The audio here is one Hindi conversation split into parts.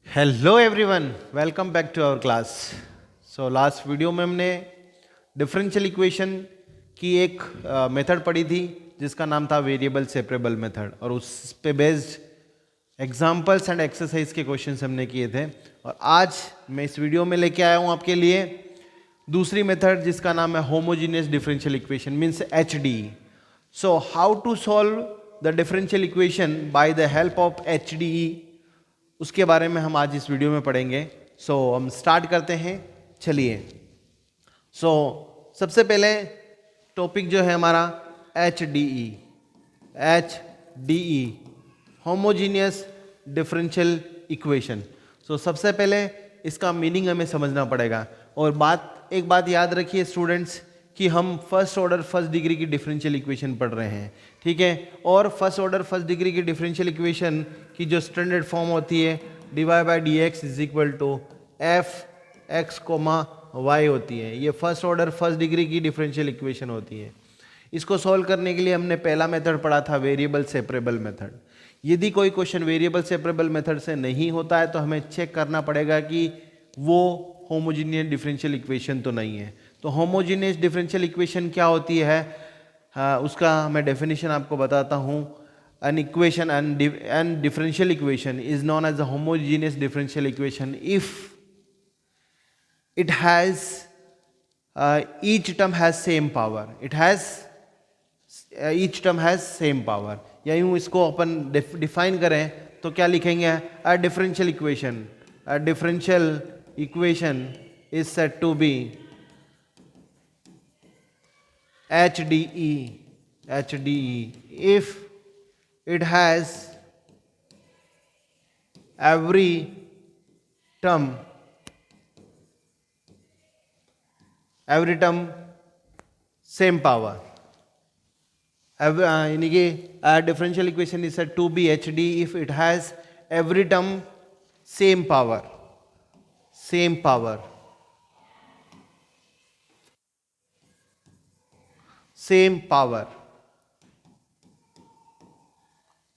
Hello everyone, welcome back to our class. So last video में हमने डिफरेंशियल इक्वेशन की एक मेथड पढ़ी थी जिसका नाम था वेरिएबल सेपरेबल मेथड, और उस पे बेस्ड एग्जांपल्स एंड एक्सरसाइज के क्वेश्चंस हमने किए थे। और आज मैं इस वीडियो में लेके आया हूँ आपके लिए दूसरी मेथड जिसका नाम है homogeneous differential equation, means HD। So how to solve the differential equation by the help of HDE, उसके बारे में हम आज इस वीडियो में पढ़ेंगे। हम स्टार्ट करते हैं, चलिए। सबसे पहले टॉपिक जो है हमारा HDE, होमोजीनियस डिफरेंशियल इक्वेशन। सबसे पहले इसका मीनिंग हमें समझना पड़ेगा। और एक बात याद रखिए स्टूडेंट्स कि हम फर्स्ट ऑर्डर फर्स्ट डिग्री की डिफरेंशियल इक्वेशन पढ़ रहे हैं, ठीक है। और फर्स्ट ऑर्डर फर्स्ट डिग्री की डिफरेंशियल इक्वेशन की जो स्टैंडर्ड फॉर्म होती है dy/dx is equal to f(x, y) होती है। ये फर्स्ट ऑर्डर फर्स्ट डिग्री की डिफरेंशियल इक्वेशन होती है। इसको सॉल्व करने के लिए हमने पहला मेथड पढ़ा था वेरिएबल सेपरेबल मेथड। यदि कोई क्वेश्चन वेरिएबल सेपरेबल मेथड से नहीं होता है तो हमें चेक करना पड़ेगा कि वो होमोजीनियस डिफरेंशियल इक्वेशन तो नहीं है। तो होमोजीनियस डिफरेंशियल इक्वेशन क्या होती है, उसका मैं डेफिनेशन आपको बताता हूँ। An equation and differential equation is known as a homogeneous differential equation if it has each term has same power. Each term has same power। या यूँ इसको अपन डिफाइन करें तो क्या लिखेंगे, a differential equation is said to be HDE if it has every term same power। यानी कि differential equation is said to be HD if it has every term same power।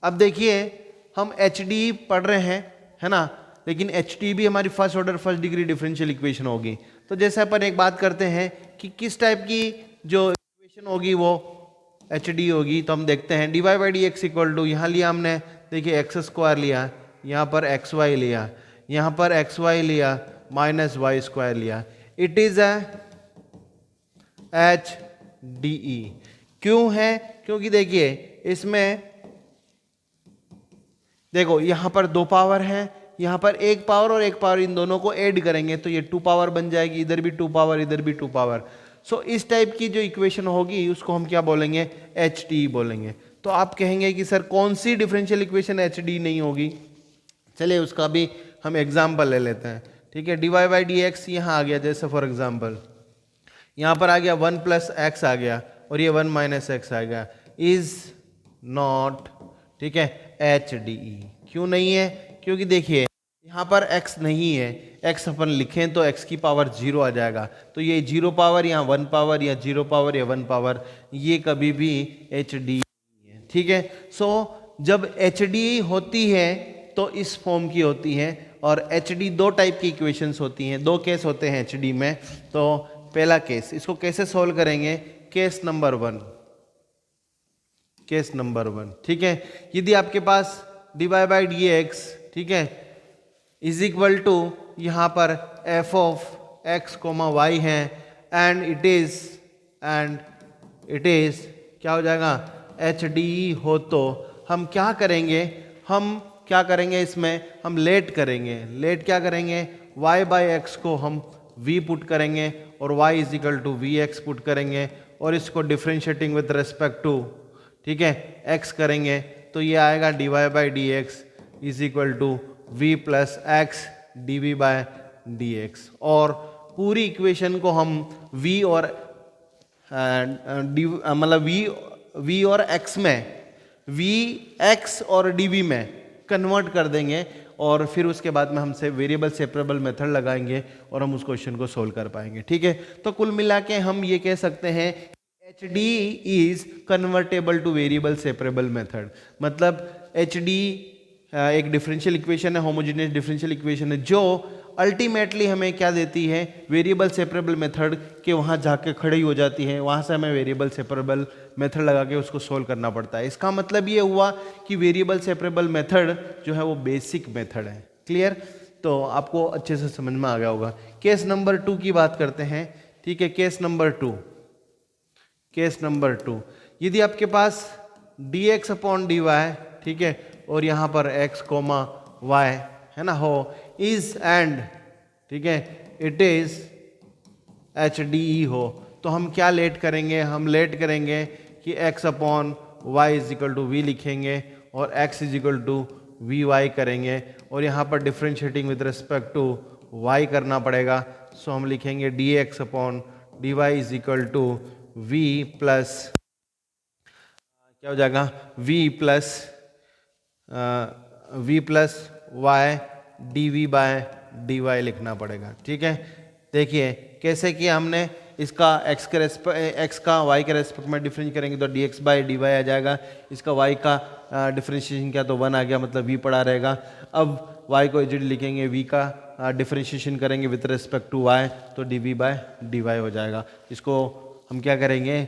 अब देखिए हम HD पढ़ रहे हैं, है ना, लेकिन HD भी हमारी first order first degree differential equation होगी। तो जैसे अपन एक बात करते हैं कि किस टाइप की जो इक्वेशन होगी वो HD होगी, तो हम देखते हैं dy/dx इक्वल टू, यहाँ लिया हमने, देखिए x² लिया, यहाँ पर xy लिया, यहाँ पर xy लिया, -y² लिया। It is HDE। क्यों है? क्योंकि देखिए इसमें देखो यहाँ पर 2 पावर है, यहाँ पर 1 पावर और 1 पावर, इन दोनों को ऐड करेंगे तो ये 2 पावर बन जाएगी, इधर भी 2 पावर इधर भी 2 पावर। इस टाइप की जो इक्वेशन होगी उसको हम क्या बोलेंगे, HDE बोलेंगे। तो आप कहेंगे कि सर कौन सी डिफरेंशियल इक्वेशन HDE नहीं होगी। चलिए उसका भी हम एग्जाम्पल ले लेते हैं, ठीक है। dy/dx यहाँ आ गया, जैसे फॉर एग्जाम्पल यहाँ पर आ गया 1 + x आ गया और ये 1 - x आ गया, इज नॉट, ठीक है, HDE। क्यों नहीं है? क्योंकि देखिए यहाँ पर x नहीं है, x अपन लिखें तो x की पावर 0 आ जाएगा, तो ये 0 पावर या 1 पावर या 0 पावर या 1 पावर, ये कभी भी HDE नहीं है, ठीक है। जब HDE होती है तो इस फॉर्म की होती है। और HD 2 टाइप की इक्वेशंस होती हैं, 2 केस होते हैं HD में। तो पहला केस, इसको कैसे सोल्व करेंगे, केस नंबर 1, ठीक है। यदि आपके पास dy/dx, ठीक है, इज इक्वल टू यहाँ पर f(x, y) है, एंड इट इज क्या हो जाएगा, HDE हो, तो हम क्या करेंगे, इसमें हम लेट क्या करेंगे, y/x को हम v पुट करेंगे और y is equal to vx put करेंगे और इसको डिफ्रेंशिएटिंग विद रेस्पेक्ट टू, ठीक है, x करेंगे तो ये आएगा dy/dx is equal to v + x dv/dx। और पूरी इक्वेशन को हम v और मतलब v और x में, vx और dv में कन्वर्ट कर देंगे और फिर उसके बाद में हमसे वेरिएबल सेपरेबल मेथड लगाएंगे और हम उस क्वेश्चन को सोल्व कर पाएंगे, ठीक है। तो कुल मिला के हम ये कह सकते हैं HDE is convertible two variable separable method. मतलब HDE एक डिफरेंशियल इक्वेशन है, होमोजेनियस डिफरेंशियल इक्वेशन है, जो अल्टीमेटली हमें क्या देती है, वेरिएबल सेपरेबल मेथड के वहाँ जाके खड़ी हो जाती है, वहाँ से हमें वेरिएबल सेपरेबल मेथड लगा के उसको सोल्व करना पड़ता है। इसका मतलब ये हुआ कि वेरिएबल सेपरेबल मेथड जो है वो बेसिक मेथड है। क्लियर? तो आपको अच्छे से समझ में आ गया होगा। केस नंबर 2 की बात करते हैं। ठीक है, केस नंबर 2, यदि आपके पास dx अपॉन dy, ठीक है, और यहाँ पर x कोमा y है ना, हो इज एंड, ठीक है, it is H D E हो, तो हम क्या लेट करेंगे, हम लेट करेंगे कि x upon y is equal to v लिखेंगे और x is equal to v y करेंगे, और यहाँ पर differentiating with respect to y करना पड़ेगा। सो हम लिखेंगे dx upon dy is equal to v plus क्या हो जाएगा, v plus y dv by dy लिखना पड़ेगा। ठीक है, देखिए कैसे कि हमने इसका x का y के रेस्पेक्ट में डिफरेंस करेंगे तो dx बाई dy आ जाएगा, इसका y का डिफरेंशिएशन किया तो 1 आ गया, मतलब v पड़ा रहेगा। अब y को इजीली लिखेंगे, v का डिफरेंशिएशन करेंगे विथ रिस्पेक्ट टू y तो dv बाय dy हो जाएगा। इसको हम क्या करेंगे,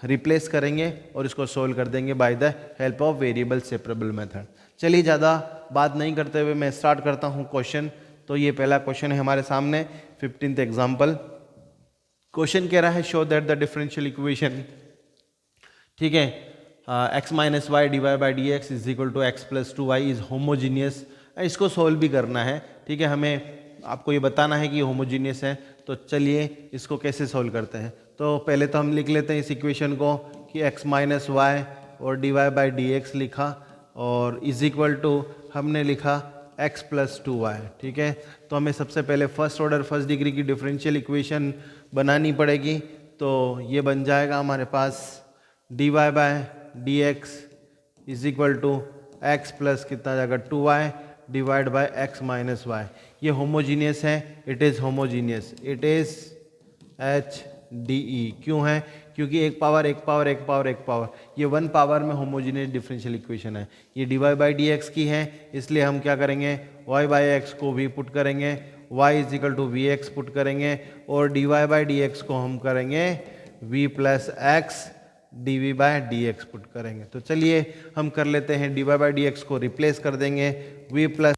रिप्लेस करेंगे और इसको सोल्व कर देंगे bye the help of variable separable method. चलिए ज़्यादा बात नहीं करते हुए मैं स्टार्ट करता हूँ क्वेश्चन। तो ये पहला क्वेश्चन है हमारे सामने, 15th एग्जाम्पल। क्वेश्चन कह रहा है show that the differential equation, ठीक है, x minus y d y by d x is equal to x plus two y is homogeneous. इसको सोल्व भी करना है। ठीक है, हमें आपको ये बताना है कि ये होमोजीनियस है। तो चलिए इसको कैसे सोल्व करते हैं। तो पहले तो हम लिख लेते हैं इस इक्वेशन को कि x माइनस वाई और d y by d x लिखा और इज इक्वल टू हमने लिखा x प्लस टू वाई। ठीक है, तो हमें सबसे पहले फर्स्ट ऑर्डर फर्स्ट डिग्री की डिफरेंशियल इक्वेशन बनानी पड़ेगी। तो ये बन जाएगा हमारे पास d y by d x is equal to x plus कितना जाएगा 2y divide by x minus y. ये होमोजीनियस है, it is homogeneous, it is HDE। क्यों है? क्योंकि एक पावर एक पावर एक पावर एक पावर, ये 1 पावर में होमोजीनियस डिफरेंशियल इक्वेशन है। ये dy बाई डी एक्स की है, इसलिए हम क्या करेंगे, y बाई एक्स को भी पुट करेंगे, y is equal to v x put करेंगे और dy बाई डी एक्स को हम करेंगे v plus x d by d x put करेंगे। तो चलिए हम कर लेते हैं, dy बाई डी एक्स को रिप्लेस कर देंगे, v plus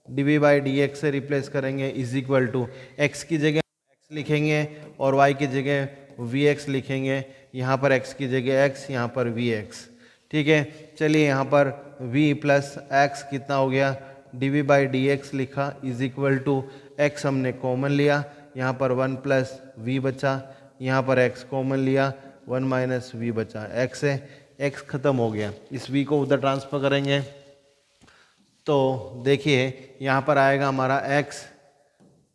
D by d x से रिप्लेस करेंगे इज इक्वल टू x की जगह x लिखेंगे और y की जगह vx लिखेंगे, यहाँ पर x की जगह x, यहाँ पर vx। ठीक है, चलिए यहाँ पर v प्लस एक्स कितना हो गया, डी बाई डी एक्स लिखा इज इक्वल टू x हमने कॉमन लिया, यहाँ पर 1 प्लस वी बचा, यहाँ पर x कॉमन लिया, 1 माइनस वी बचा, x है, x खत्म हो गया। इस v को उधर ट्रांसफर करेंगे तो देखिए यहाँ पर आएगा हमारा x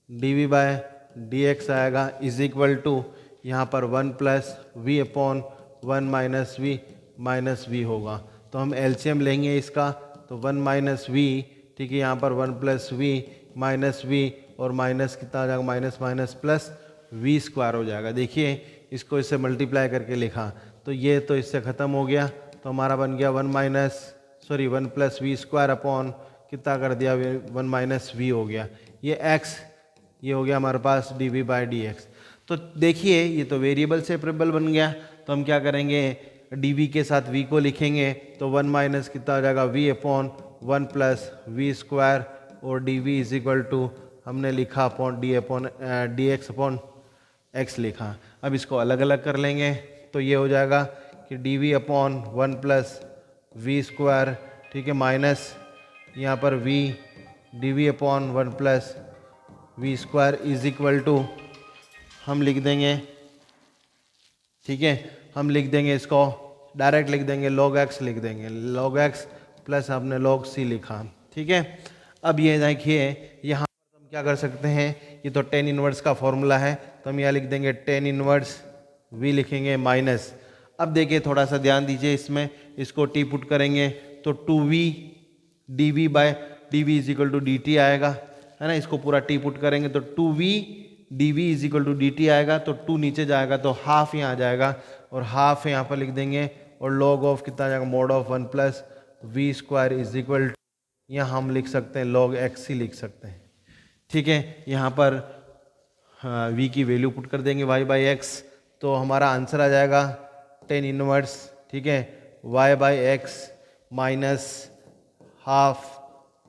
d by d x आएगा इज इक्वल टू यहाँ पर 1 plus v upon 1 minus v होगा। तो हम एलसीएम लेंगे इसका, तो 1 माइनस वी, ठीक है, यहाँ पर 1 प्लस वी माइनस वी और माइनस कितना आ जाएगा, minus minus plus v square हो जाएगा। देखिए इसको इससे मल्टीप्लाई करके लिखा तो ये तो इससे ख़त्म हो गया, तो हमारा बन गया 1 प्लस वी स्क्वायर अपॉन कितना कर दिया, 1 माइनस वी हो गया। ये x ये हो गया हमारे पास d v by d x. तो देखिए ये तो वेरिएबल सेपरेबल बन गया। तो हम क्या करेंगे, डी वी के साथ v को लिखेंगे तो 1 माइनस कितना हो जाएगा, v upon 1 plus v square और d v is equal to हमने लिखा upon d x upon x लिखा। अब इसको अलग अलग कर लेंगे तो ये हो जाएगा कि d v upon 1 plus v square, ठीक है, माइनस यहाँ पर v d v upon 1 plus v square is equal to हम लिख देंगे, ठीक है, हम लिख देंगे इसको डायरेक्ट लिख देंगे, log x लिख देंगे, log x प्लस हमने log c लिखा। ठीक है, अब ये देखिए यहाँ पर हम क्या कर सकते हैं, ये तो tan इनवर्स का फॉर्मूला है, तो हम यहाँ लिख देंगे tan इनवर्स v लिखेंगे माइनस। अब देखिए थोड़ा सा ध्यान दीजिए इसमें, इसको t पुट करेंगे तो 2v d v by d v is equal to d t आएगा, है ना। इसको पूरा t पुट करेंगे तो 2v d v is equal to d t आएगा, तो 2 नीचे जाएगा तो हाफ यहाँ आ जाएगा और हाफ यहाँ पर लिख देंगे और log ऑफ कितना आ जाएगा, mod of 1 plus v square is equal, यहाँ हम लिख सकते हैं log x ही लिख सकते हैं, ठीक है। यहाँ पर v की वैल्यू पुट कर देंगे y बाई एक्स, तो हमारा आंसर आ जाएगा 10 इनवर्स, ठीक है, y by x minus half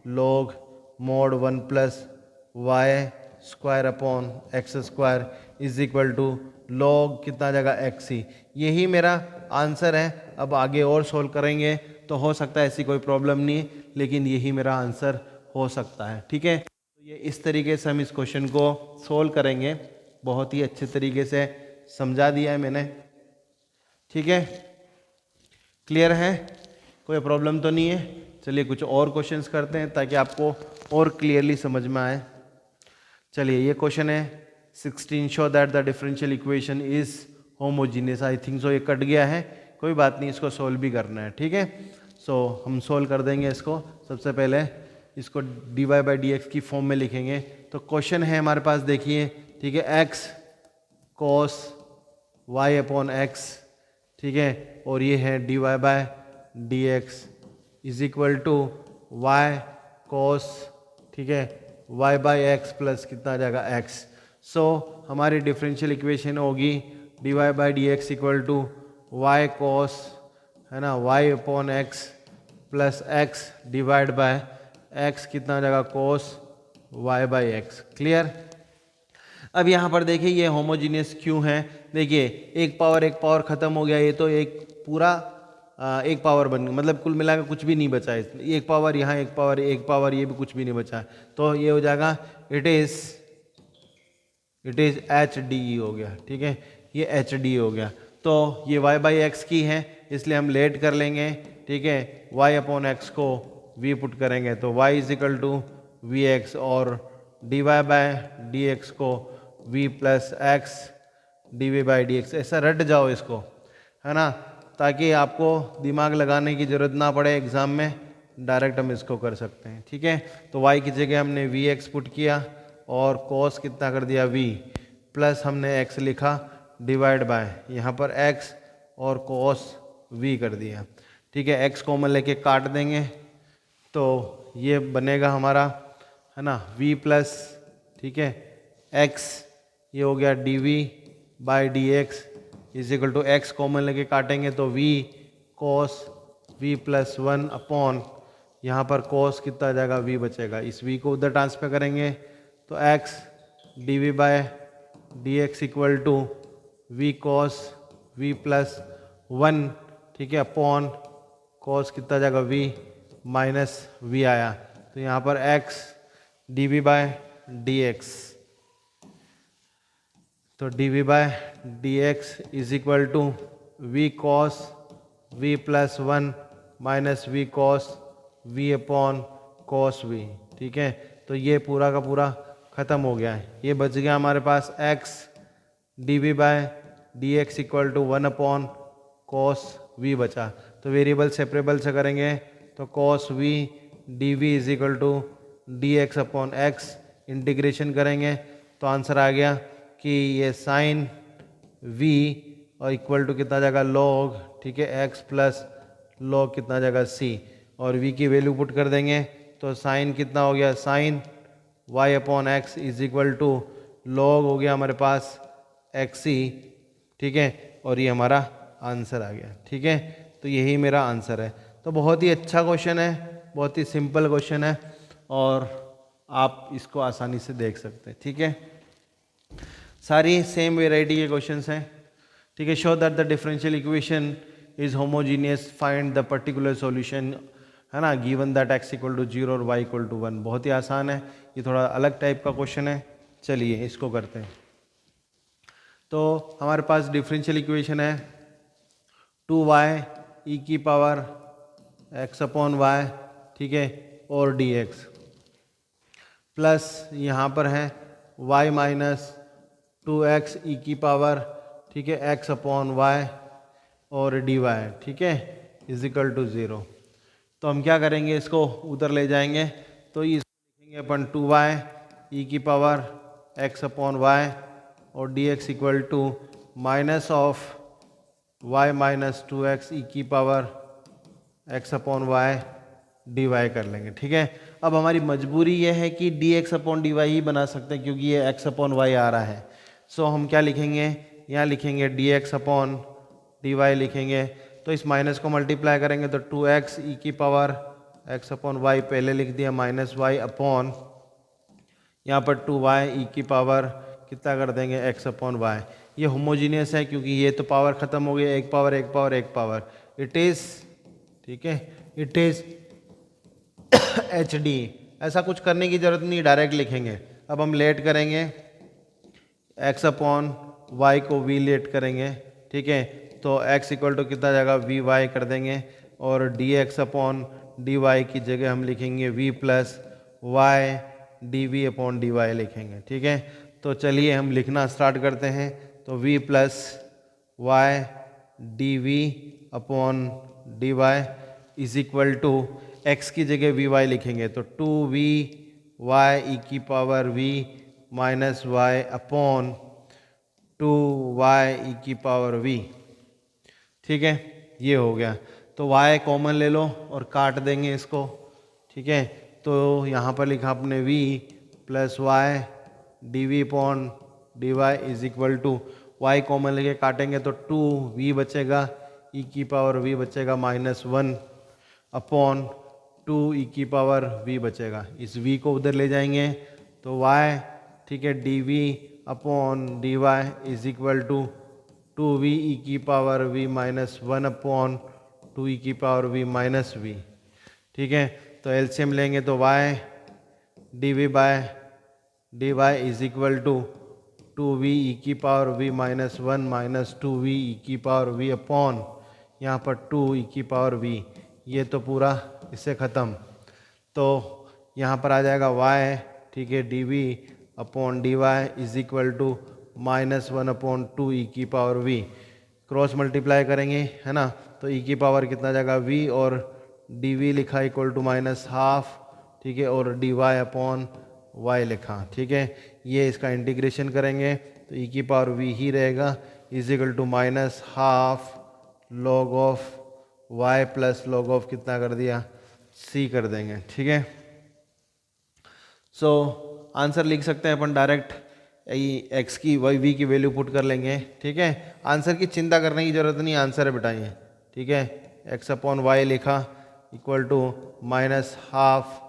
log mod 1 plus y square upon x square is equal to log कितना आ जाएगा x ही। यही मेरा आंसर है। अब आगे और सोल्व करेंगे तो हो सकता है ऐसी कोई प्रॉब्लम नहीं है, लेकिन यही मेरा आंसर हो सकता है, ठीक है। तो ये इस तरीके से हम इस क्वेश्चन को सोल्व करेंगे। बहुत ही अच्छे तरीके से समझा दिया है मैंने, ठीक है। क्लियर है, कोई प्रॉब्लम तो नहीं है। चलिए कुछ और क्वेश्चंस करते हैं ताकि आपको और क्लियरली समझ में आए। चलिए ये क्वेश्चन है 16 show that the differential equation is homogeneous. I think so ये कट गया है, कोई बात नहीं, इसको सोल्व भी करना है, ठीक है। सो हम सोल्व कर देंगे इसको। सबसे पहले इसको d y by d x की फॉर्म में लिखेंगे। तो क्वेश्चन है हमारे पास, देखिए, ठीक है, x cos y upon x, ठीक है, और ये है d y by d x is equal to y cos, ठीक है, वाई बाई एक्स प्लस कितना आ जाएगा एक्स। सो हमारी डिफरेंशियल इक्वेशन होगी d y by d x equal to y cos, है ना, y upon x plus x divide by x कितना आ जाएगा cos y by x. Clear. अब यहाँ पर देखिए ये होमोजीनियस क्यों है, देखिए एक पावर ख़त्म हो गया, ये तो एक पूरा एक पावर बन गया, मतलब कुल मिलाकर कुछ भी नहीं बचा है इसमें। एक पावर यहाँ, एक पावर ये भी कुछ भी नहीं बचा है, तो ये हो जाएगा it is H D E हो गया, ठीक है, ये एच डी हो गया। तो ये y बाई एक्स की है, इसलिए हम लेट कर लेंगे, ठीक है, y अपॉन एक्स को v पुट करेंगे तो y is equal to v x, और d y by d x को v plus x d v by d x. ऐसा रट जाओ इसको, है ना, ताकि आपको दिमाग लगाने की ज़रूरत ना पड़े एग्ज़ाम में, डायरेक्ट हम इसको कर सकते हैं, ठीक है। तो y की जगह हमने वी एक्स पुट किया और cos कितना कर दिया v, प्लस हमने x लिखा डिवाइड बाय यहाँ पर x और cos v कर दिया, ठीक है। x कॉमन लेके काट देंगे तो ये बनेगा हमारा, है ना, v प्लस, ठीक है, x, ये हो गया d v by d x is equal to x common लेके काटेंगे तो v cos v plus 1 upon यहाँ पर cos कितना आ जाएगा v बचेगा, इस v को उधर ट्रांसफर करेंगे तो x d v by d x equal to v cos v plus 1, ठीक है, अपॉन cos कितना आ जाएगा v माइनस v आया, तो यहाँ पर x d v by d x, तो d v by d x is equal to v cos v plus 1 minus v cos v upon cos v, ठीक है। तो ये पूरा का पूरा ख़त्म हो गया है, ये बच गया हमारे पास x d v by d x equal to 1 upon cos v बचा। तो वेरिएबल सेपरेबल से करेंगे तो cos v d v is equal to d x upon x, integration करेंगे तो आंसर आ गया कि ये साइन v और इक्वल टू कितना जाएगा log, ठीक है, x प्लस log कितना जाएगा c, और v की वैल्यू पुट कर देंगे तो साइन कितना हो गया, sine y upon x is equal to log हो गया हमारे पास xc, ठीक है, और ये हमारा आंसर आ गया, ठीक है। तो यही मेरा आंसर है। तो बहुत ही अच्छा क्वेश्चन है, बहुत ही सिंपल क्वेश्चन है और आप इसको आसानी से देख सकते हैं, ठीक है। सारी सेम वेराइटी के क्वेश्चंस हैं, ठीक है। Show that the differential equation is homogeneous, find the particular solution, है ना, given that x equal to 0 और y इक्वल टू 1। बहुत ही आसान है, ये थोड़ा अलग टाइप का क्वेश्चन है। चलिए इसको करते हैं। तो हमारे पास डिफरेंशियल इक्वेशन है 2y e की पावर x अपॉन y, ठीक है, और dx, प्लस यहाँ पर है y माइनस 2x e की पावर, ठीक है, x अपॉन y और dy, ठीक है, इज इक्वल टू 0। तो हम क्या करेंगे, इसको उधर ले जाएंगे तो इसको लिखेंगे अपन 2y e की पावर x अपॉन y और dx equal to minus of y minus 2x e की power x upon y d y कर लेंगे, ठीक है। अब हमारी मजबूरी ये है कि D x upon d why he बना सकते हैं क्योंकि ये एक्स अपॉन वाई आ रहा है। सो हम क्या लिखेंगे, यहाँ लिखेंगे d x upon d y लिखेंगे, तो इस माइनस को मल्टीप्लाई करेंगे तो 2x ई की पावर एक्स अपॉन वाई पहले लिख दिया माइनस वाई अपॉन यहाँ पर 2y ई की पावर कितना कर देंगे एक्स अपॉन वाई। ये होमोजीनियस है क्योंकि ये तो पावर ख़त्म हो गया, एक पावर एक पावर एक पावर, इट इज़, ठीक है, इट इज़ एच डी। ऐसा कुछ करने की ज़रूरत नहीं, डायरेक्ट लिखेंगे। अब हम लेट करेंगे, एक्स अपॉन वाई को v लेट करेंगे, ठीक है, तो x इक्वल टू कितना जाएगा वी वाई कर देंगे और d x upon d y की जगह हम लिखेंगे v plus y d v upon d y लिखेंगे, ठीक है। तो चलिए हम लिखना स्टार्ट करते हैं। तो v plus y d v upon d y is equal to x की जगह वी वाई लिखेंगे तो 2v वाई ई की power v minus y upon 2y e की पावर v, ठीक है, ये हो गया। तो y कॉमन ले लो और काट देंगे इसको, ठीक है। तो यहाँ पर लिखा आपने v plus y d v upon d y is equal to y common लेके काटेंगे तो 2v बचेगा ई की पावर v बचेगा माइनस 1 अपॉन 2 ई की पावर v बचेगा। इस v को उधर ले जाएंगे तो y, ठीक है, d v upon d y is equal to 2v e की power v minus 1 upon 2 e की पावर v माइनस v, ठीक है। तो एलसीएम लेंगे तो y d v by d y is equal to 2v e की power v minus 1 minus 2v e की पावर v अपॉन यहाँ पर 2 ई की पावर v, ये तो पूरा इससे ख़त्म। तो यहाँ पर आ जाएगा y, ठीक है, d v upon d y is equal to minus 1 upon 2 e की पावर v, क्रॉस मल्टीप्लाई करेंगे, है ना, तो ई की पावर कितना जाएगा v और डी वी लिखा इक्वल टू माइनस हाफ, ठीक है, और डी वाई अपॉन वाई लिखा, ठीक है। ये इसका इंटीग्रेशन करेंगे तो ई की पावर v ही रहेगा is equal to minus half log of y plus log of कितना कर दिया c कर देंगे, ठीक है। सो आंसर लिख सकते हैं अपन डायरेक्ट, x की v की वैल्यू पुट कर लेंगे, ठीक है। आंसर की चिंता करने की ज़रूरत नहीं, आंसर है बताइए, ठीक है। x अपॉन वाई लिखा equal to minus half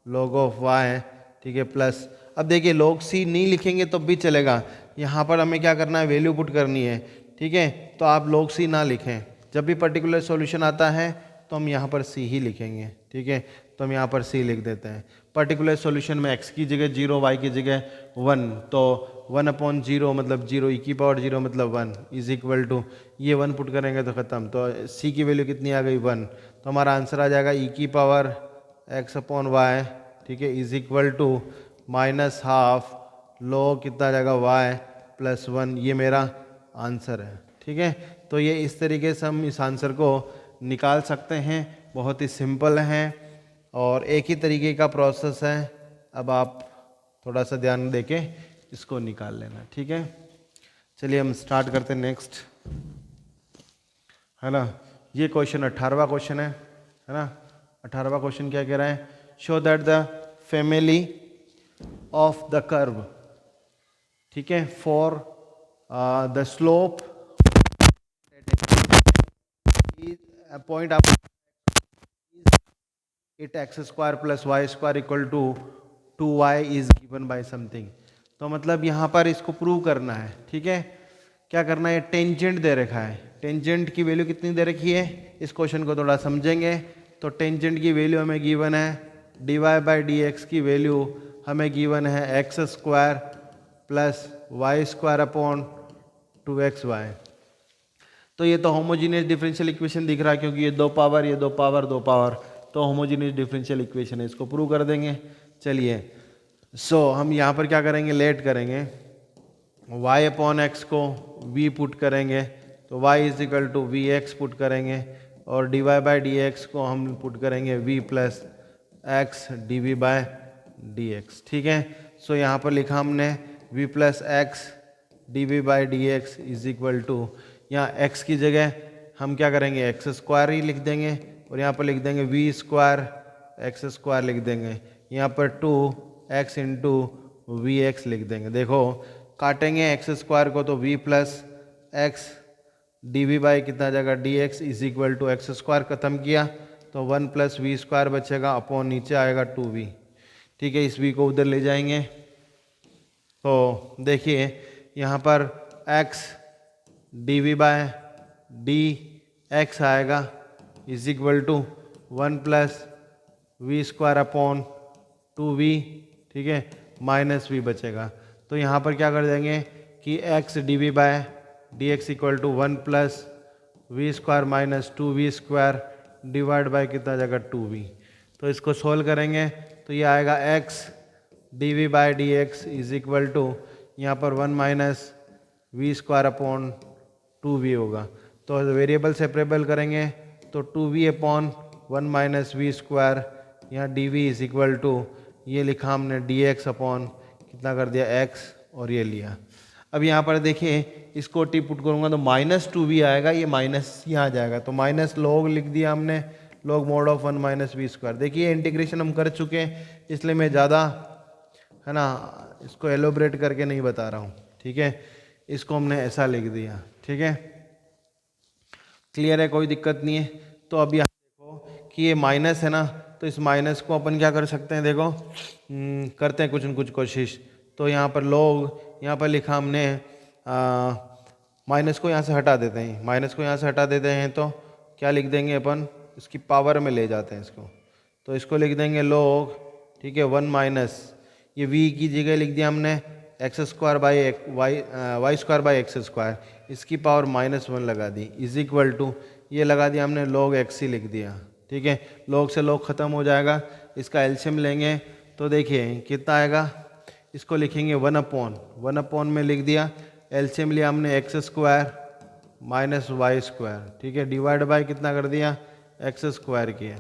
log of y, ठीक है, प्लस, अब देखिए लॉग c नहीं लिखेंगे तो भी चलेगा, यहाँ पर हमें क्या करना है, वैल्यू पुट करनी है, ठीक है। तो आप log c ना लिखें, जब भी पर्टिकुलर सॉल्यूशन आता है तो हम यहाँ पर c ही लिखेंगे, ठीक है। तो हम यहाँ पर c लिख देते हैं। पर्टिकुलर सॉल्यूशन में x की जगह 0, y की जगह 1, तो 1 अपॉन 0 मतलब 0, ई की पावर 0 मतलब 1 इज इक्वल टू, ये 1 पुट करेंगे तो ख़त्म, तो c की वैल्यू कितनी आ गई 1, तो हमारा आंसर आ जाएगा ई की पावर x अपॉन वाई, ठीक है, is equal to minus half log कितना आ जाएगा y प्लस 1, ये मेरा आंसर है, ठीक है। तो ये इस तरीके से हम इस आंसर को निकाल सकते हैं, बहुत ही सिंपल है और एक ही तरीके का प्रोसेस है। अब आप थोड़ा सा ध्यान देके इसको निकाल लेना, ठीक है। चलिए हम स्टार्ट करते हैं नेक्स्ट, है ना। ये क्वेश्चन 18वां क्वेश्चन है ना। 18वां क्वेश्चन क्या कह रहा है, show that the family of the curve, ठीक है, फॉर द स्लोप पॉइंट आप it x square plus y square equal to 2y is given by something. तो मतलब यहाँ पर इसको प्रूव करना है, ठीक है। क्या करना है, टेंजेंट दे रखा है, टेंजेंट की वैल्यू कितनी दे रखी है, इस क्वेश्चन को थोड़ा समझेंगे। तो टेंजेंट की वैल्यू हमें गिवन है, d y by d x की वैल्यू हमें गिवन है x square plus y square upon 2xy। तो ये तो होमोजीनियस डिफरेंशियल इक्वेशन दिख रहा है क्योंकि ये 2 पावर, ये 2 पावर, 2 पावर, तो होमोजीनियस डिफरेंशियल इक्वेशन है, इसको प्रूव कर देंगे। चलिए हम यहाँ पर क्या करेंगे, लेट करेंगे, y अपॉन एक्स को v पुट करेंगे तो y is equal to v x put करेंगे और d y by d x को हम पुट करेंगे v plus x d v by d x, ठीक है। यहाँ पर लिखा हमने v plus x d v by d x is equal to, यहाँ x की जगह हम क्या करेंगे एक्स स्क्वायर ही लिख देंगे, और यहाँ पर लिख देंगे वी स्क्वायर एक्स स्क्वायर लिख देंगे, यहाँ पर 2x इंटू वी एक्स लिख देंगे। देखो काटेंगे एक्स स्क्वायर को तो v plus x d v by कितना आ जाएगा d x is equal to x square, खत्म किया तो 1 प्लस वी स्क्वायर बचेगा अपॉन नीचे आएगा 2v। ठीक है, इस v को उधर ले जाएंगे तो देखिए यहाँ पर x d v by d x आएगा is equal to 1 plus v square upon 2v। ठीक है, माइनस v बचेगा तो यहाँ पर क्या कर देंगे कि x d v by d x equal to 1 plus v square minus 2v square divide by कितना जाएगा 2v। तो इसको सोल्व करेंगे तो ये आएगा x d v by d x is equal to यहाँ पर 1 minus v square upon 2v होगा। तो वेरिएबल सेपरेबल करेंगे तो 2v upon 1 minus v square, यहाँ d v is equal to ये लिखा हमने डी एक्स अपॉन कितना कर दिया x और ये लिया। अब यहाँ पर देखिए इसको टी पुट करूँगा तो माइनस 2v आएगा, ये माइनस यहाँ आ जाएगा तो माइनस लॉग लिख दिया हमने, log mod of 1 minus v square. देखिए इंटीग्रेशन हम कर चुके हैं इसलिए मैं ज़्यादा है ना इसको एलोब्रेट करके नहीं बता रहा हूँ। ठीक है, इसको हमने ऐसा लिख दिया। ठीक है, क्लियर है, कोई दिक्कत नहीं है। तो अब यहाँ देखो कि ये माइनस है ना, तो इस माइनस को अपन क्या कर सकते हैं, देखो करते हैं कुछ न कुछ कोशिश। तो यहाँ पर लोग यहाँ पर लिखा हमने माइनस को यहाँ से हटा देते हैं, माइनस को यहाँ से हटा देते हैं तो क्या लिख देंगे अपन, इसकी पावर में ले जाते हैं इसको, तो इसको लिख देंगे लोग। ठीक है, 1 माइनस ये v की जगह लिख दिया हमने x square by y square by x square, इसकी पावर -1 लगा दी इज इक्वल टू ये लगा दिया हमने log x ही लिख दिया। ठीक है, log से log ख़त्म हो जाएगा, इसका एलसीएम लेंगे तो देखिए कितना आएगा, इसको लिखेंगे 1 अपॉन में लिख दिया, एलसीएम लिया हमने x square minus y square. ठीक है, डिवाइड बाय कितना कर दिया एक्स स्क्वायर किया।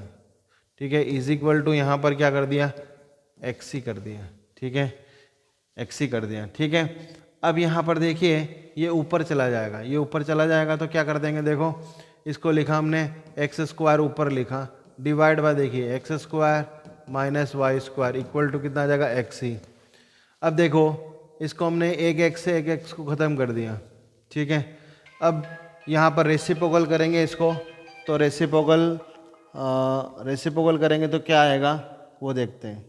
ठीक है, इज इक्वल टू यहाँ पर क्या कर दिया एक्स ही कर दिया। ठीक है, एक्स ही कर दिया। ठीक है, अब यहाँ पर देखिए ये ऊपर चला जाएगा, ये ऊपर चला जाएगा तो क्या कर देंगे, देखो इसको लिखा हमने एक्स स्क्वायर ऊपर लिखा, डिवाइड बाय देखिए x square minus y square equal to कितना आ जाएगा एक्स ही। अब देखो इसको हमने एक एक्स से एक एक्स को ख़त्म कर दिया। ठीक है, अब यहाँ पर रेसिप्रोकल करेंगे इसको, तो रेसिप्रोकल करेंगे तो क्या आएगा वो देखते हैं।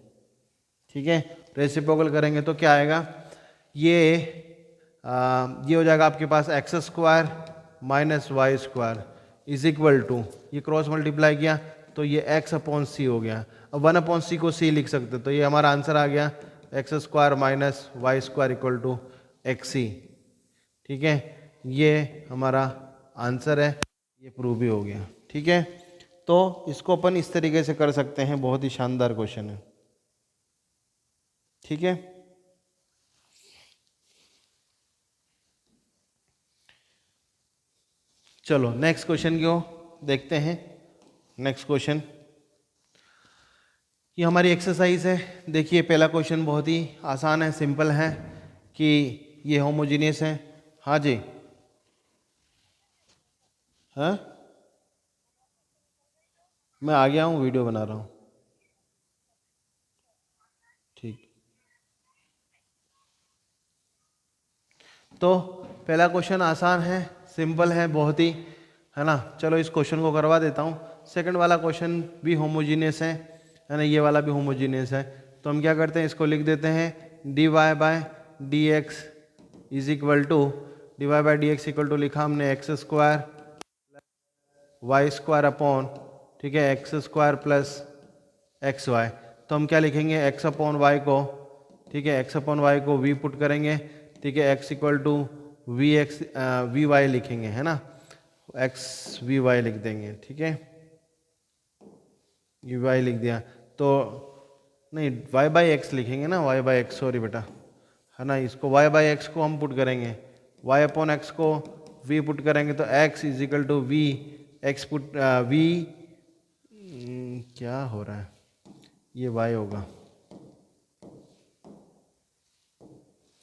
ठीक है, रेसिप्रोकल करेंगे तो क्या आएगा, ये हो जाएगा आपके पास x square minus y square is equal to ये क्रॉस मल्टीप्लाई किया तो ये एक्स अपॉन सी हो गया। अब 1 अपॉन सी को सी लिख सकते, तो ये हमारा आंसर आ गया x square minus y square equal to x c. ठीक है, ये हमारा आंसर है, ये प्रूव भी हो गया। ठीक है, तो इसको अपन इस तरीके से कर सकते हैं, बहुत ही शानदार क्वेश्चन है। ठीक है, चलो नेक्स्ट क्वेश्चन क्यों देखते हैं। नेक्स्ट क्वेश्चन ये हमारी एक्सरसाइज है। देखिए पहला क्वेश्चन बहुत ही आसान है, सिंपल है कि ये होमोजीनियस है। हाँ जी, हाँ मैं आ गया हूँ, वीडियो बना रहा हूँ। ठीक, तो पहला क्वेश्चन आसान है, सिंपल है बहुत ही, है ना। चलो इस क्वेश्चन को करवा देता हूँ। सेकंड वाला क्वेश्चन भी होमोजीनियस है ना, ये वाला भी होमोजीनियस है। तो हम क्या करते हैं, इसको लिख देते हैं d y by d x is equal to d y by d x equal to लिखा हमने x square y square upon, ठीक है, x square plus x y. तो हम क्या लिखेंगे एक्स अपॉन वाई को, ठीक है, एक्स अपॉन वाई को वी पुट करेंगे। ठीक है, x equal to v y लिखेंगे, है ना, एक्स वी वाई लिख देंगे। ठीक है, वी वाई लिख दिया तो नहीं वाई बाई एक्स लिखेंगे ना, वाई बाई एक्स, सॉरी बेटा, है ना। इसको वाई बाई एक्स को हम पुट करेंगे, वाई अपॉन एक्स को वी पुट करेंगे तो x is equal to v x put v, क्या हो रहा है, ये वाई होगा,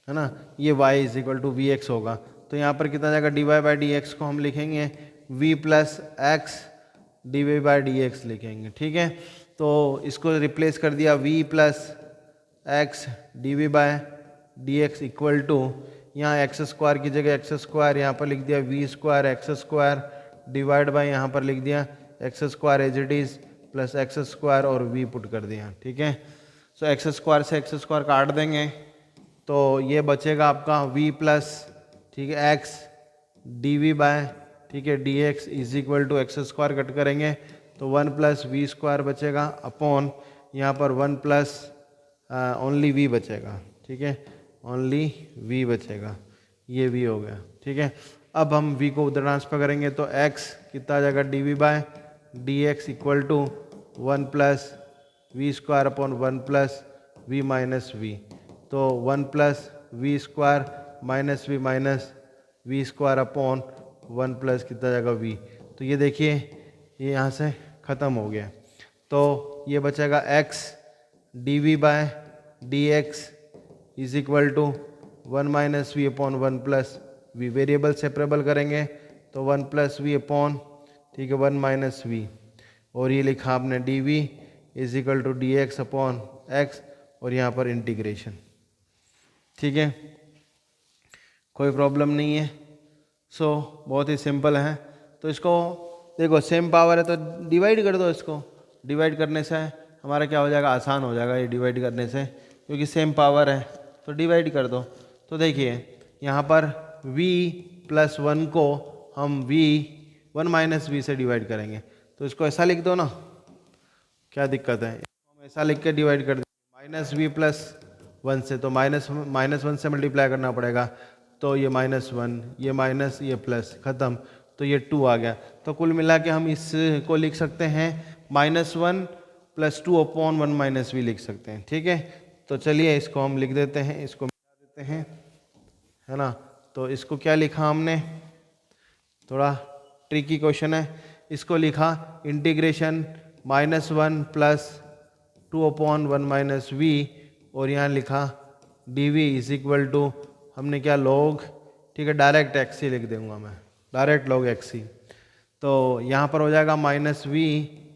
है ना, ये y is equal to v x होगा। तो यहाँ पर कितना जाएगा d y by d x को हम लिखेंगे v प्लस एक्स dv/dx लिखेंगे, ठीक है। तो इसको रिप्लेस कर दिया v plus x dv/dx equal to, यहाँ एक्स स्क्वायर की जगह एक्स स्क्वायर, यहाँ पर लिख दिया v square x square divide by यहाँ पर लिख दिया x square as it is plus x square और वी पुट कर दिया, ठीक है। सो एक्स स्क्वायर से एक्स स्क्वायर काट देंगे तो ये बचेगा आपका v प्लस, ठीक है, एक्स dv बाय, ठीक है, dx is equal to x square cut करेंगे तो 1 प्लस वी स्क्वायर बचेगा अपॉन यहाँ पर 1 प्लस ओनली v बचेगा, ठीक है, ओनली v बचेगा, ये v हो गया, ठीक है। अब हम v को उधर ट्रांसफर करेंगे तो x कितना आ जाएगा dv/dx equal to 1 plus v square upon 1 plus v minus v, तो 1 plus v square minus v square upon 1 plus कितना जाएगा v। तो ये देखिए ये यहाँ से ख़त्म हो गया, तो ये बचेगा x dv/dx is equal to 1 minus v upon 1 plus v, variable separable करेंगे तो 1 प्लस वी अपॉन, ठीक है, 1 माइनस वी, और ये लिखा आपने dv is equal to dx upon x और यहाँ पर इंटीग्रेशन, ठीक है, कोई प्रॉब्लम नहीं है। सो बहुत ही सिंपल है। तो इसको देखो सेम पावर है तो डिवाइड कर दो, इसको डिवाइड करने से हमारा क्या हो जाएगा, आसान हो जाएगा ये डिवाइड करने से, क्योंकि सेम पावर है तो डिवाइड कर दो। तो देखिए यहाँ पर v प्लस 1 को हम v 1 माइनस वी से डिवाइड करेंगे तो इसको ऐसा लिख दो ना, क्या दिक्कत है, हम ऐसा लिख के डिवाइड कर देंगे माइनस वी प्लस 1 से, तो माइनस 1 से मल्टीप्लाई करना पड़ेगा, तो ये -1, ये माइनस, ये प्लस, ख़त्म, तो ये 2 आ गया। तो कुल मिला के हम इसको लिख सकते हैं -1 प्लस 2 अपॉन 1 माइनस वी लिख सकते हैं, ठीक है। तो चलिए इसको हम लिख देते हैं, इसको मिटा देते हैं, है ना। तो इसको क्या लिखा हमने, थोड़ा ट्रिकी क्वेश्चन है, इसको लिखा integration -1 plus 2 upon 1 minus we, और यहाँ लिखा d v is equal to, हमने क्या लॉग, ठीक है, डायरेक्ट एक्स ही लिख दूंगा मैं, डायरेक्ट लॉग एक्स ही। तो यहाँ पर हो जाएगा माइनस वी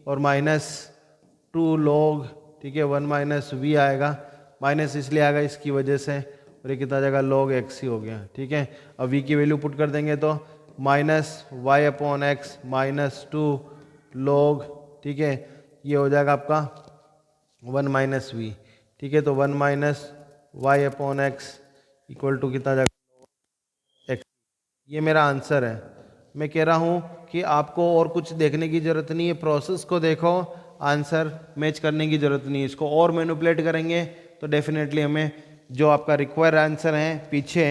और -2 लॉग, ठीक है, 1 माइनस वी आएगा, माइनस इसलिए आएगा इसकी वजह से, और ये कितना जाएगा लॉग एक्स ही हो गया, ठीक है। अब वी की वैल्यू पुट कर देंगे तो -y अपॉन एक्स -2 लॉग, ठीक है, ये हो जाएगा आपका 1 माइनस वी, ठीक है। तो 1 minus y upon x equal to कितना जाएगा एक्स, ये मेरा आंसर है। मैं कह रहा हूँ कि आपको और कुछ देखने की ज़रूरत नहीं है, प्रोसेस को देखो, आंसर मैच करने की ज़रूरत नहीं है। इसको और मैनिपुलेट करेंगे तो डेफिनेटली हमें जो आपका रिक्वायर्ड आंसर है पीछे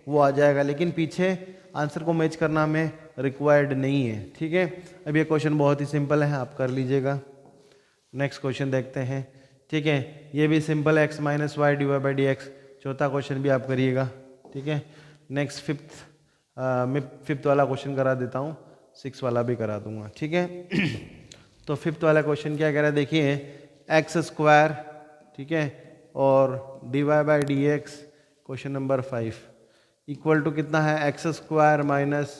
वो आ जाएगा, लेकिन पीछे आंसर को मैच करना हमें रिक्वायर्ड नहीं है, ठीक है। अब ये क्वेश्चन बहुत ही सिंपल है, आप कर लीजिएगा। नेक्स्ट क्वेश्चन देखते हैं, ठीक है, ये भी सिंपल है, x minus y divide by d x, चौथा क्वेश्चन भी आप करिएगा, ठीक है। नेक्स्ट मैं फिफ्थ वाला क्वेश्चन करा देता हूँ, 6 वाला भी करा दूंगा, ठीक है। तो फिफ्थ वाला क्वेश्चन क्या कह रहा है, देखिए एक्स स्क्वायर, ठीक है, और d y by d x, question number 5 equal to कितना है, x square minus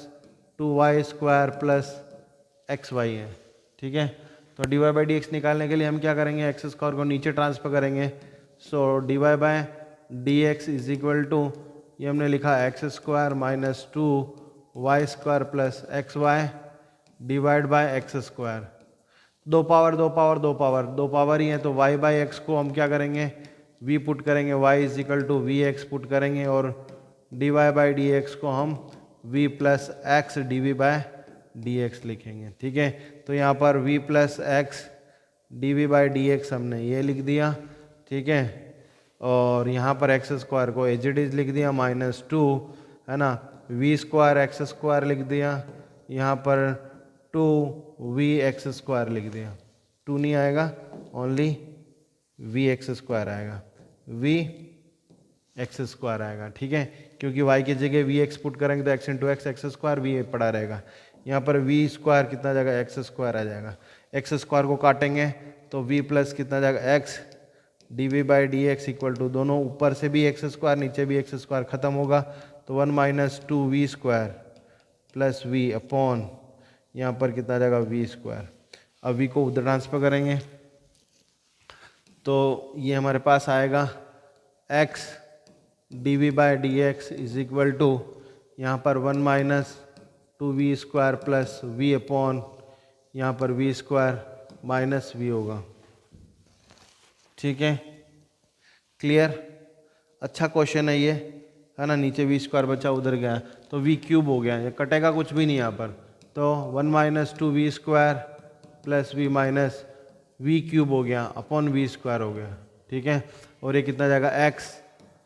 2y square plus x y है, ठीक है। तो d y by d x निकालने के लिए हम क्या करेंगे, एक्स स्क्वायर को नीचे ट्रांसफर करेंगे, so d y by d x is equal to, ये हमने लिखा x square minus 2y square plus x y divide by x square, दो पावर ही है, तो y बाई एक्स को हम क्या करेंगे, v पुट करेंगे, y is equal to v x put करेंगे, और d y by d x को हम v plus x d v by d x लिखेंगे, ठीक है। तो यहाँ पर v plus x d v by d x हमने ये लिख दिया, ठीक है, और यहाँ पर एक्स स्क्वायर को एज इट इज लिख दिया -2, है ना, वी स्क्वायर एक्स स्क्वायर लिख दिया, यहाँ पर 2v एक्स स्क्वायर लिख दिया, 2 नहीं आएगा, ओनली v एक्स स्क्वायर आएगा, v एक्स स्क्वायर आएगा, ठीक है, क्योंकि y की जगह वी एक्स पुट करेंगे तो x into x square v पड़ा रहेगा, यहाँ पर v स्क्वायर कितना जाएगा, एक्स स्क्वायर आ जाएगा, एक्स स्क्वायर को काटेंगे तो v प्लस कितना जाएगा x d v by d x equal to, दोनों ऊपर से भी एक्स स्क्वायर नीचे भी एक्स स्क्वायर खत्म होगा, तो 1 minus 2v square plus v upon यहाँ पर कितना जाएगा v स्क्वायर। अब v को उधर ट्रांसफर करेंगे तो ये हमारे पास आएगा x dv by d x is equal to यहाँ पर 1 minus 2v square plus v upon यहाँ पर v स्क्वायर माइनस v होगा। ठीक है, क्लियर। अच्छा क्वेश्चन है ये, है ना। नीचे v स्क्वायर बचा, उधर गया तो v क्यूब हो गया, ये कटेगा कुछ भी नहीं यहाँ पर। तो 1 minus 2v square plus v minus v cube हो गया अपॉन v स्क्वायर हो गया। ठीक है, और ये कितना जाएगा x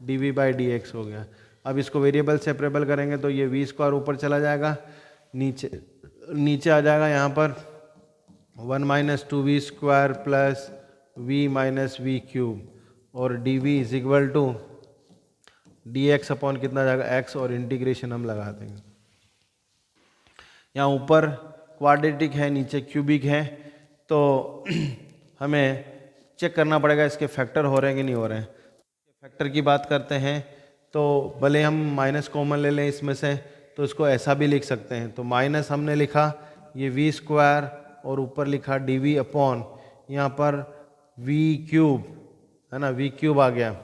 dv by d x हो गया। अब इसको वेरिएबल सेपरेबल करेंगे तो ये v स्क्वायर ऊपर चला जाएगा, नीचे आ जाएगा यहाँ पर 1 minus 2v square plus v minus v cube और dv is equal to dx upon कितना जाएगा x और इंटीग्रेशन हम लगा देंगे। यहाँ ऊपर क्वाड्रेटिक है, नीचे क्यूबिक है, तो हमें चेक करना पड़ेगा इसके फैक्टर हो रहे हैं कि नहीं हो रहे हैं। फैक्टर की बात करते हैं तो भले हम माइनस कॉमन ले लें इसमें से तो इसको ऐसा भी लिख सकते हैं। तो माइनस हमने लिखा ये v स्क्वायर और ऊपर लिखा dv अपॉन यहाँ पर v क्यूब, है ना, v क्यूब आ गया।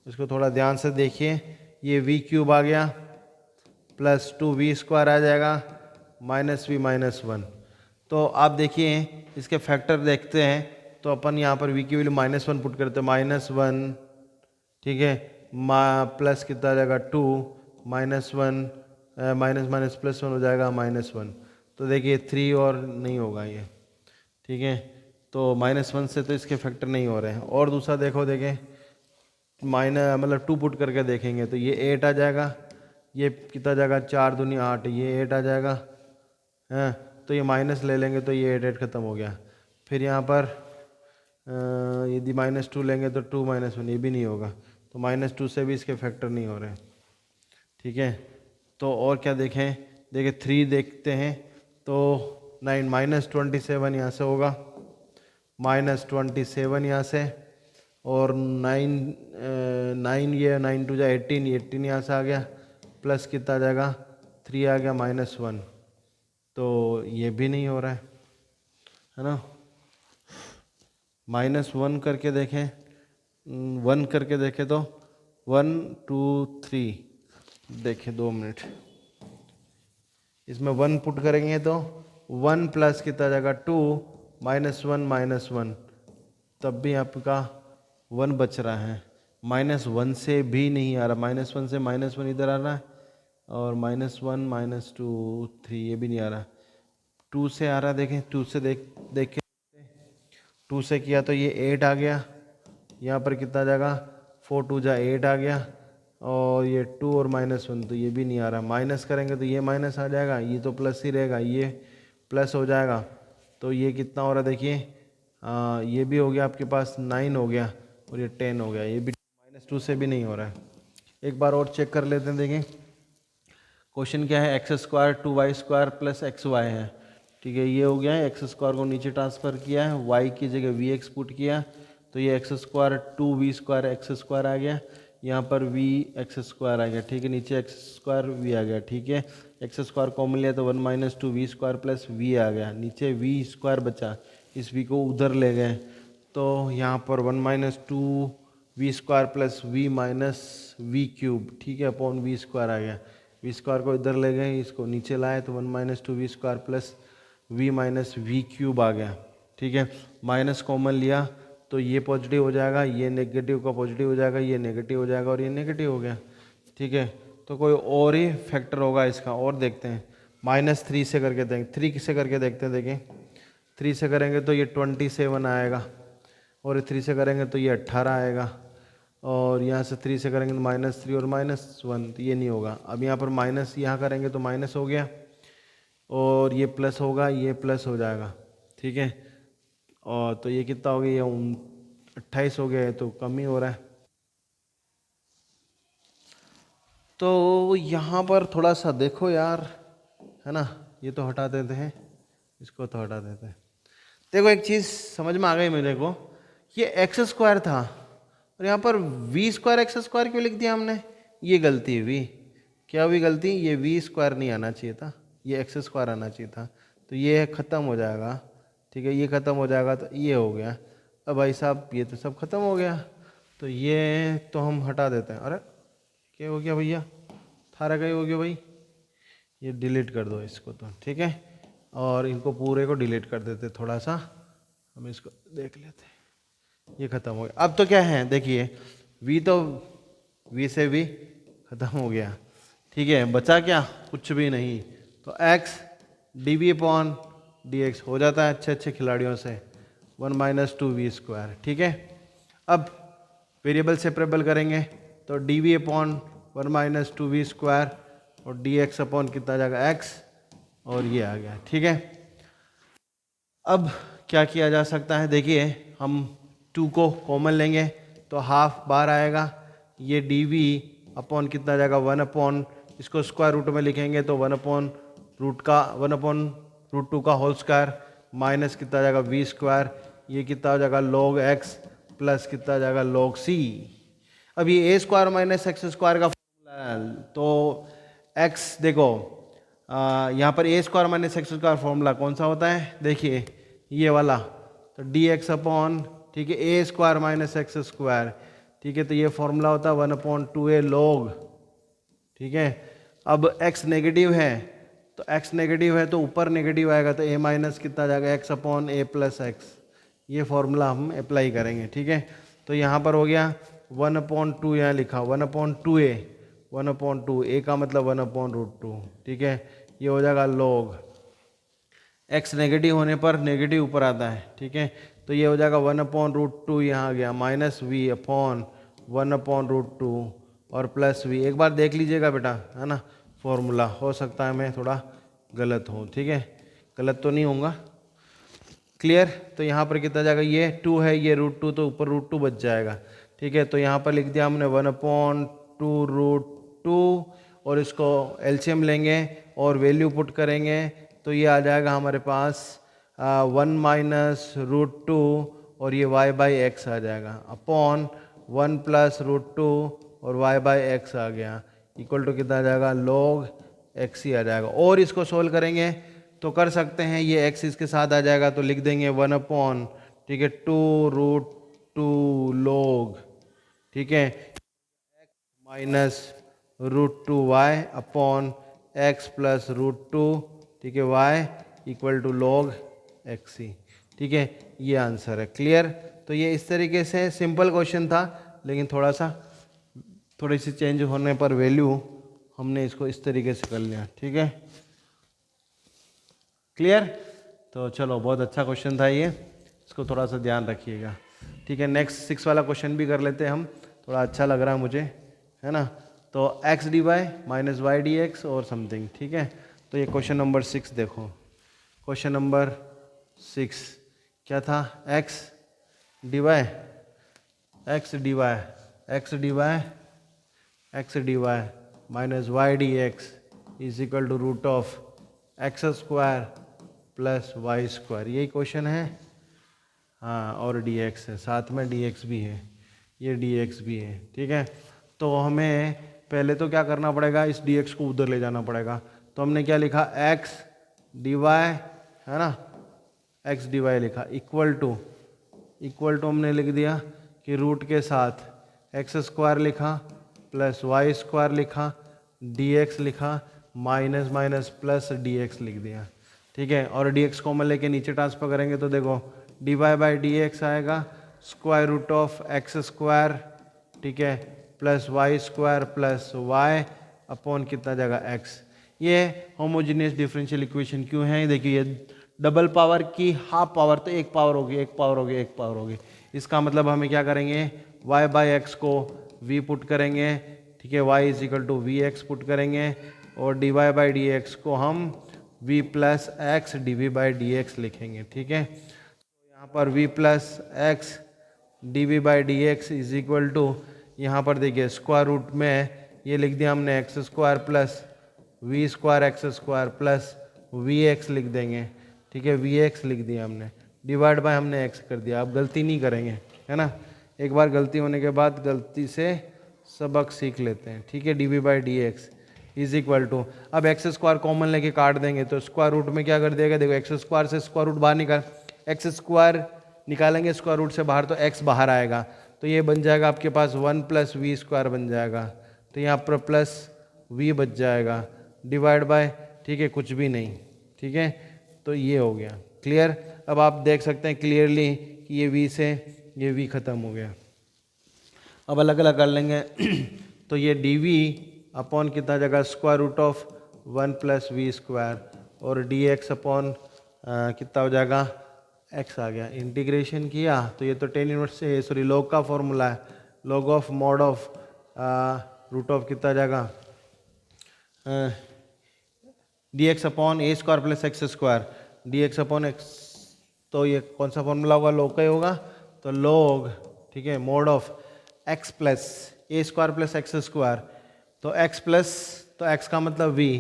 इसको थोड़ा ध्यान से देखिए, ये v क्यूब आ गया प्लस 2v स्क्वायर आ जाएगा माइनस v माइनस 1। तो आप देखिए इसके फैक्टर देखते हैं तो अपन यहाँ पर v की वैल्यू माइनस 1 पुट करते हैं, माइनस 1। ठीक है, प्लस कितना आ जाएगा 2 माइनस 1 माइनस माइनस प्लस 1 हो जाएगा माइनस 1। तो देखिए 3 और नहीं होगा ये। ठीक है, तो माइनस 1 से तो इसके फैक्टर नहीं हो रहे हैं। और दूसरा देखो, देखें मतलब 2 पुट करके देखेंगे तो ये 8 आ जाएगा, ये कितना जाएगा 4 दूनी 8, ये 8 आ जाएगा, हैं। तो ये माइनस ले लेंगे तो ये 8 ख़त्म हो गया। फिर यहाँ पर यदि माइनस 2 लेंगे तो 2 माइनस 1, ये भी नहीं होगा। तो माइनस 2 से भी इसके फैक्टर नहीं हो रहे। ठीक है, तो और क्या देखें, देखिए 3 देखते हैं तो 9 माइनस 27 यहाँ से होगा, माइनस 27 यहाँ से, और 9 ये 9 टू जा 18, 18 यहाँ से आ गया, प्लस कितना आ जाएगा 3 आ गया माइनस 1। तो ये भी नहीं हो रहा है ना। माइनस 1 करके देखें, 1 करके देखें तो 1 2 3, देखें 2 मिनट, इसमें 1 पुट करेंगे तो 1 प्लस कितना जाएगा 2 माइनस 1 माइनस 1, तब भी आपका 1 बच रहा है। माइनस 1 से भी नहीं आ रहा, माइनस 1 से माइनस 1 इधर आ रहा है, और माइनस 1 माइनस 2 3 ये भी नहीं आ रहा। 2 से आ रहा, देखें 2 से देख के 2 से किया तो ये 8 आ गया, यहाँ पर कितना जाएगा 4 2 जा 8 आ गया, और ये 2 और माइनस 1 तो ये भी नहीं आ रहा। माइनस करेंगे तो ये माइनस आ जाएगा, ये तो प्लस ही रहेगा, ये प्लस हो जाएगा। तो ये कितना हो रहा है देखिए, ये भी हो गया आपके पास 9 हो गया, और ये 10 हो गया, ये भी माइनस 2 से भी नहीं हो रहा है। एक बार और चेक कर लेते हैं, देखें क्वेश्चन क्या है, x square 2y square plus x y है। ठीक है, ये हो गया है, एक्स स्क्वायर को नीचे ट्रांसफ़र किया है, y की जगह वी एक्स पुट किया, तो ये x square 2v square x square आ गया, यहाँ पर v एक्स स्क्वायर आ गया। ठीक है, नीचे एक्स स्क्वायर v आ गया। ठीक है, एक्स स्क्वायर कॉमन लिया तो 1 minus 2v square plus v आ गया, नीचे v स्क्वायर बचा, इस v को उधर ले गए तो यहाँ पर 1 minus 2v square plus v minus v cube, ठीक है, अपॉन v स्क्वायर आ गया। v स्क्वायर को इधर ले गए, इसको नीचे लाए तो 1 minus 2v square plus v minus v cube आ गया। ठीक है, माइनस कॉमन लिया तो ये पॉजिटिव हो जाएगा, ये नेगेटिव का पॉजिटिव हो जाएगा, ये नेगेटिव हो जाएगा, और ये नेगेटिव हो गया। ठीक है, तो कोई और ही फैक्टर होगा इसका, और देखते हैं। माइनस 3 से करके देखें, 3 से करके देखते हैं, देखें 3 से करेंगे तो ये 27 आएगा, और 3 से करेंगे तो ये 18 आएगा, और यहाँ से 3 से करेंगे तो माइनस 3 और माइनस 1, तो ये नहीं होगा। अब यहाँ पर माइनस यहाँ करेंगे तो माइनस हो गया, और ये प्लस होगा, ये प्लस हो जाएगा। ठीक है, और तो ये कितना हो गया, ये 28 हो गया है, तो कम ही हो रहा है। तो यहाँ पर थोड़ा सा देखो यार, है ना, ये तो हटा देते हैं, इसको तो हटा देते हैं। देखो एक चीज़ समझ में आ गई मेरे को, ये एक्स स्क्वायर था और यहाँ पर वी स्क्वायर एक्स स्क्वायर क्यों लिख दिया हमने, ये गलती हुई। क्या हुई गलती, ये वी स्क्वायर नहीं आना चाहिए था, ये एक्स स्क्वायर आना चाहिए था। तो ये ख़त्म हो जाएगा, ठीक है, ये ख़त्म हो जाएगा तो ये हो गया। अब भाई साहब ये तो सब ख़त्म हो गया, तो ये तो हम हटा देते हैं। अरे क्या हो गया भैया, थारा का ही हो गया भाई, ये डिलीट कर दो इसको तो, ठीक है, और इनको पूरे को डिलीट कर देते, थोड़ा सा हम इसको देख लेते हैं, ये ख़त्म हो गया। अब तो क्या है देखिए, v तो v से v ख़त्म हो गया, ठीक है, बचा क्या, कुछ भी नहीं, तो x dv अपॉन dx हो जाता है अच्छे अच्छे खिलाड़ियों से 1 माइनस 2v², ठीक है। अब वेरिएबल सेपरेबल करेंगे तो dv अपॉन 1 माइनस 2v² और dx अपॉन कितना जाएगा x, और ये आ गया, ठीक है। अब क्या किया जा सकता है, देखिए हम 2 को कॉमन लेंगे तो हाफ बार आएगा, ये dv अपॉन कितना जाएगा 1 अपॉन, इसको स्क्वायर रूट में लिखेंगे तो 1 अपॉन रूट रूट 2 का होल स्क्वायर माइनस कितना जाएगा v², ये कितना हो जाएगा log x प्लस कितना जाएगा log c। अब ये a square minus x square का फॉर्मूला है, तो x देखो यहाँ पर a square minus x square formula कौन सा होता है, देखिए ये वाला, तो dx अपॉन, ठीक है, a square minus x square, ठीक है, तो ये फॉर्मूला होता है 1/2a log, ठीक है। अब x नेगेटिव है, तो x नेगेटिव है तो ऊपर नेगेटिव आएगा तो a माइनस कितना जाएगा x upon a plus x, ये फॉर्मूला हम अप्लाई करेंगे, ठीक है। तो यहाँ पर हो गया 1/2, यहाँ लिखा 1/2a, 1/2 a का मतलब 1/√2, ठीक है, ये हो जाएगा log, x नेगेटिव होने पर नेगेटिव ऊपर आता है, ठीक है, तो ये हो जाएगा 1/√2, यहाँ आ गया माइनस v अपॉन 1/√2 और प्लस v। एक बार देख लीजिएगा बेटा, है ना, फॉर्मूला, हो सकता है मैं थोड़ा गलत हूँ, ठीक है, गलत तो नहीं होऊंगा, क्लियर। तो यहाँ पर कितना जाएगा, ये 2 है, ये √2, तो ऊपर √2 बच जाएगा, ठीक है। तो यहाँ पर लिख दिया हमने 1/2√2 और इसको एलसीएम लेंगे और वैल्यू पुट करेंगे तो ये आ जाएगा हमारे पास 1 माइनस √2 और ये y/x आ जाएगा अपॉन 1 प्लस √2 और y/x आ गया, इक्वल टू कितना आ जाएगा log x ही आ जाएगा। और इसको सोल्व करेंगे तो कर सकते हैं, ये x इसके साथ आ जाएगा तो लिख देंगे 1 अपॉन, ठीक है, 2√2 log, ठीक है, minus √2y upon x plus √2, ठीक है, y equal to log x ही, ठीक है, ये आंसर है, क्लियर। तो ये इस तरीके से सिंपल क्वेश्चन था, लेकिन थोड़ी सी चेंज होने पर वैल्यू हमने इसको इस तरीके से कर लिया, ठीक है, क्लियर। तो चलो बहुत अच्छा क्वेश्चन था ये, इसको थोड़ा सा ध्यान रखिएगा, ठीक है। नेक्स्ट 6 वाला क्वेश्चन भी कर लेते हैं हम, थोड़ा अच्छा लग रहा है मुझे, है ना। तो x dy minus y dx और समथिंग, ठीक है। तो ये क्वेश्चन नंबर 6 देखो, क्वेश्चन नंबर 6 क्या था, x dy minus y dx is equal to root of x square plus y square, यही क्वेश्चन है, हाँ, और dx है, साथ में dx भी है, ये dx भी है, ठीक है। तो हमें पहले तो क्या करना पड़ेगा, इस dx को उधर ले जाना पड़ेगा, तो हमने क्या लिखा, x dy, है ना, x dy लिखा इक्वल टू हमने लिख दिया कि रूट के साथ एक्स स्क्वायर लिखा प्लस वाई स्क्वायर लिखा, dx लिखा, माइनस माइनस प्लस dx लिख दिया, ठीक है। और dx कॉमन लेके नीचे ट्रांसफर करेंगे तो देखो dy बाई dx आएगा square root of x square, ठीक है, plus y square plus y upon कितना जाएगा x। ये होमोजीनियस डिफरेंशियल इक्वेशन क्यों है, देखिए डबल पावर की हाफ पावर, तो एक पावर होगी, एक पावर होगी, एक पावर होगी, इसका मतलब हमें क्या करेंगे, y बाई एक्स को v पुट करेंगे, ठीक है, y is equal to v x put करेंगे और dy बाई डी एक्स को हम v plus x d by d x लिखेंगे, ठीक है। तो यहाँ पर v plus x d by d x is equal to, यहाँ पर देखिए स्क्वायर रूट में ये लिख दिया हमने x square plus v square x square plus v x लिख देंगे, ठीक है, वी एक्स लिख दिया हमने, डिवाइड बाय हमने एक्स कर दिया। अब गलती नहीं करेंगे, है ना, एक बार गलती होने के बाद गलती से सबक सीख लेते हैं, ठीक है। D v by d x is equal to, अब एक्स स्क्वायर कॉमन लेके काट देंगे तो स्क्वायर रूट में क्या कर देगा, देखो एक्स स्क्वायर से स्क्वायर रूट बाहर निकाल, एक्स स्क्वायर निकालेंगे स्क्वायर रूट से बाहर तो एक्स बाहर आएगा, तो ये बन जाएगा आपके पास 1 + वी स्क्वायर बन जाएगा, तो यहाँ पर प्लस वी बच जाएगा डिवाइड बाय, ठीक है, कुछ भी नहीं, ठीक है, तो ये हो गया क्लियर। अब आप देख सकते हैं क्लियरली कि ये वी से ये वी ख़त्म हो गया। अब अलग अलग कर लेंगे तो ये डी वी अपॉन कितना जगह square root of 1 + v square और डी एक्स अपॉन कितना हो जाएगा, एक्स आ गया। इंटीग्रेशन किया तो ये तो टेन इनवर्स से सॉरी लॉग का फॉर्मूला है, log of mod of root of कितना जाएगा d x upon a square plus x square, d x upon x, तो ये कौन सा फॉर्मूला होगा, लॉग का ही होगा, तो लॉग, ठीक है, mod of x plus a square plus x square, तो एक्स प्लस, तो एक्स का मतलब v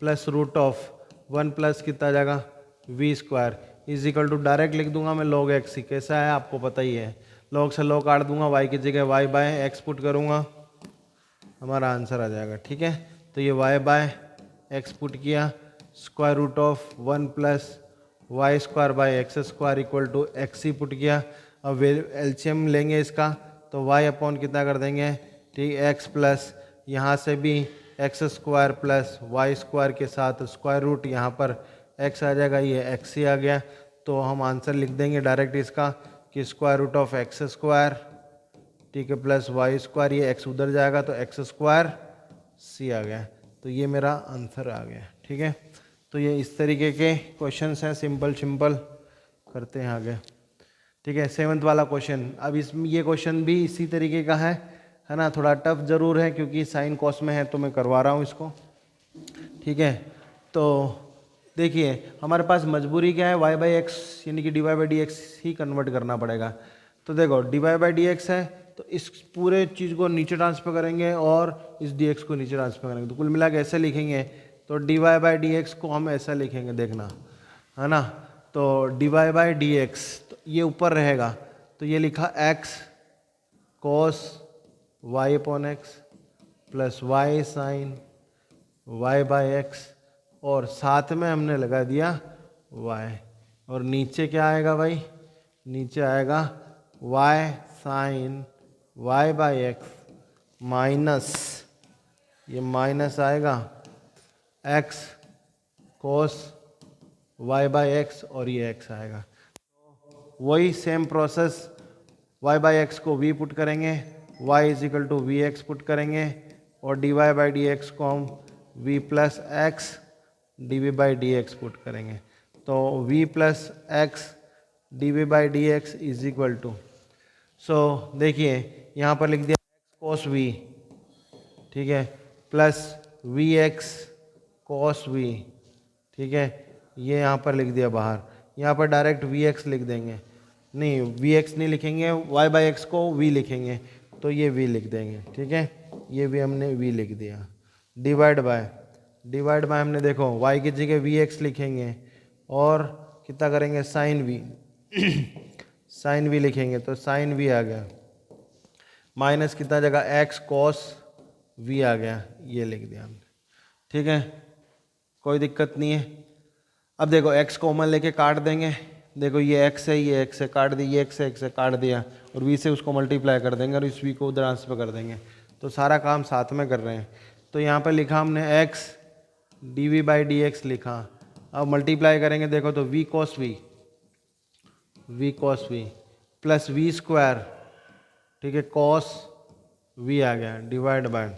plus root of 1 plus कितना जाएगा v square is equal to, direct लिख दूंगा मैं लॉग एक्स ही, कैसा है आपको पता ही है, लॉग से लॉग काट दूंगा, वाई की जगह वाई बाय एक्स पुट करूंगा, हमारा आंसर आ जाएगा, ठीक है। तो ये वाई बाय एक्स पुट किया, square root of 1 + y square by x square equal to x ही पुट किया। अब एलसीएम लेंगे इसका तो वाई अपॉन कितना कर देंगे, ठीक, एक्स प्लस यहाँ से भी x square plus y square के साथ स्क्वायर रूट, यहाँ पर एक्स आ जाएगा, ये एक्स ही आ गया, तो हम आंसर लिख देंगे डायरेक्ट इसका कि square root of x square, ठीक है, प्लस वाई स्क्वायर, ये एक्स उधर जाएगा तो एक्स स्क्वायर सी आ गया, तो ये मेरा आंसर आ गया, ठीक है। तो ये इस तरीके के क्वेश्चंस हैं, सिंपल सिंपल करते हैं आगे, ठीक है। 7th वाला क्वेश्चन, अब इसमें ये क्वेश्चन भी इसी तरीके का है ना, थोड़ा टफ ज़रूर है क्योंकि साइन कॉस में है तो मैं करवा रहा हूँ इसको, ठीक है। तो देखिए हमारे पास मजबूरी क्या है, वाई बाई एक्स यानी कि d y by d x ही कन्वर्ट करना पड़ेगा। तो देखो d y by d x है तो इस पूरे चीज़ को नीचे ट्रांसफर करेंगे और इस डी एक्स को नीचे ट्रांसफर करेंगे, तो कुल मिला के ऐसे लिखेंगे, तो d y by d x को हम ऐसा लिखेंगे, देखना है ना, तो d y by d x, तो ये ऊपर रहेगा, तो ये लिखा x cos y upon x plus y sine y by x, और साथ में हमने लगा दिया y, और नीचे क्या आएगा भाई, नीचे आएगा y sine y by x minus, ये माइनस आएगा x cos y by x और ये x आएगा। वही same process, y by x को v पुट करेंगे, y is equal to v x put करेंगे, और d y by d x को हम v plus x d v by d x put करेंगे, तो v plus x d v by d x is equal to, सो देखिए यहाँ पर लिख दिया एक्स कोस वी, ठीक है, plus v x cos v, ठीक है, ये यहाँ पर लिख दिया बाहर, यहाँ पर डायरेक्ट वी एक्स लिख देंगे, नहीं वी एक्स नहीं लिखेंगे, वाई बाई एक्स को वी लिखेंगे, तो ये वी लिख देंगे, ठीक है, ये भी हमने वी लिख दिया, डिवाइड बाय हमने देखो y की जगह वी एक्स लिखेंगे और कितना करेंगे साइन वी साइन वी लिखेंगे, तो साइन वी आ गया, माइनस कितना जगह x कॉस वी आ गया, ये लिख दिया हमने, ठीक है, कोई दिक्कत नहीं है। अब देखो x कॉमन लेके काट देंगे, देखो ये x है, ये x है, काट दी, ये x है काट दिया, और v से उसको मल्टीप्लाई कर देंगे और इस v को ट्रांसफर कर देंगे, तो सारा काम साथ में कर रहे हैं। तो यहाँ पर लिखा हमने x d v by d x लिखा, अब मल्टीप्लाई करेंगे, देखो तो v cos v plus v square, ठीक है, कॉस v आ गया, डिवाइड बाय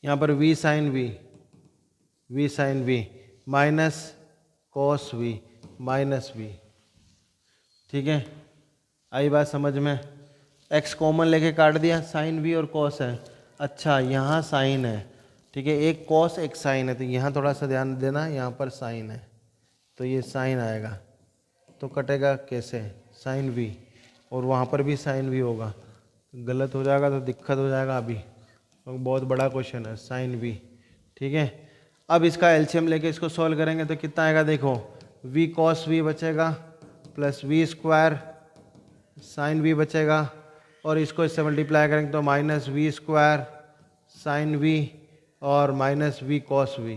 यहाँ पर v sine v minus cos v minus v, ठीक है, आई बात समझ में। x कॉमन लेके काट दिया, साइन वी और कॉस है, अच्छा यहाँ साइन है, ठीक है, एक कॉस एक साइन है, तो यहाँ थोड़ा सा ध्यान देना, यहाँ पर साइन है तो ये साइन आएगा, तो कटेगा कैसे, साइन वी, और वहाँ पर भी साइन वी होगा, गलत हो जाएगा तो दिक्कत हो जाएगा अभी, तो बहुत बड़ा क्वेश्चन है साइन वी, ठीक है। अब इसका एलसीएम लेके इसको सॉल्व करेंगे तो कितना आएगा, देखो वी कॉस वी बचेगा plus v square sine v बचेगा, और इसको इससे मल्टीप्लाई करेंगे तो minus v square sine v और माइनस वी कॉस वी,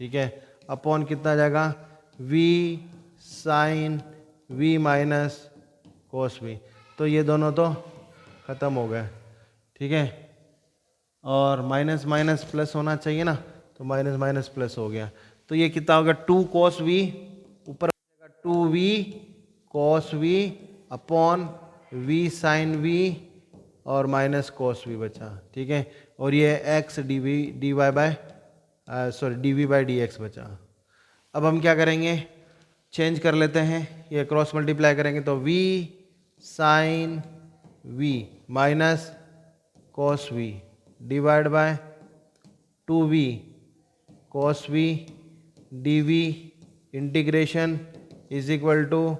ठीक है, अपॉन कितना आ जाएगा v sine v minus cos v. तो ये दोनों तो ख़त्म हो गए, ठीक है, और माइनस माइनस प्लस होना चाहिए ना, तो माइनस माइनस प्लस हो गया। तो ये कितना होगा 2 कॉस वी, ऊपर 2 v cos v upon v sine v और माइनस कॉस वी बचा, ठीक है, और ये x d v d y by sorry d v by d x बचा। अब हम क्या करेंगे, चेंज कर लेते हैं, ये क्रॉस मल्टीप्लाई करेंगे तो v sine v minus cos v divide by 2v cos v d v integration is equal to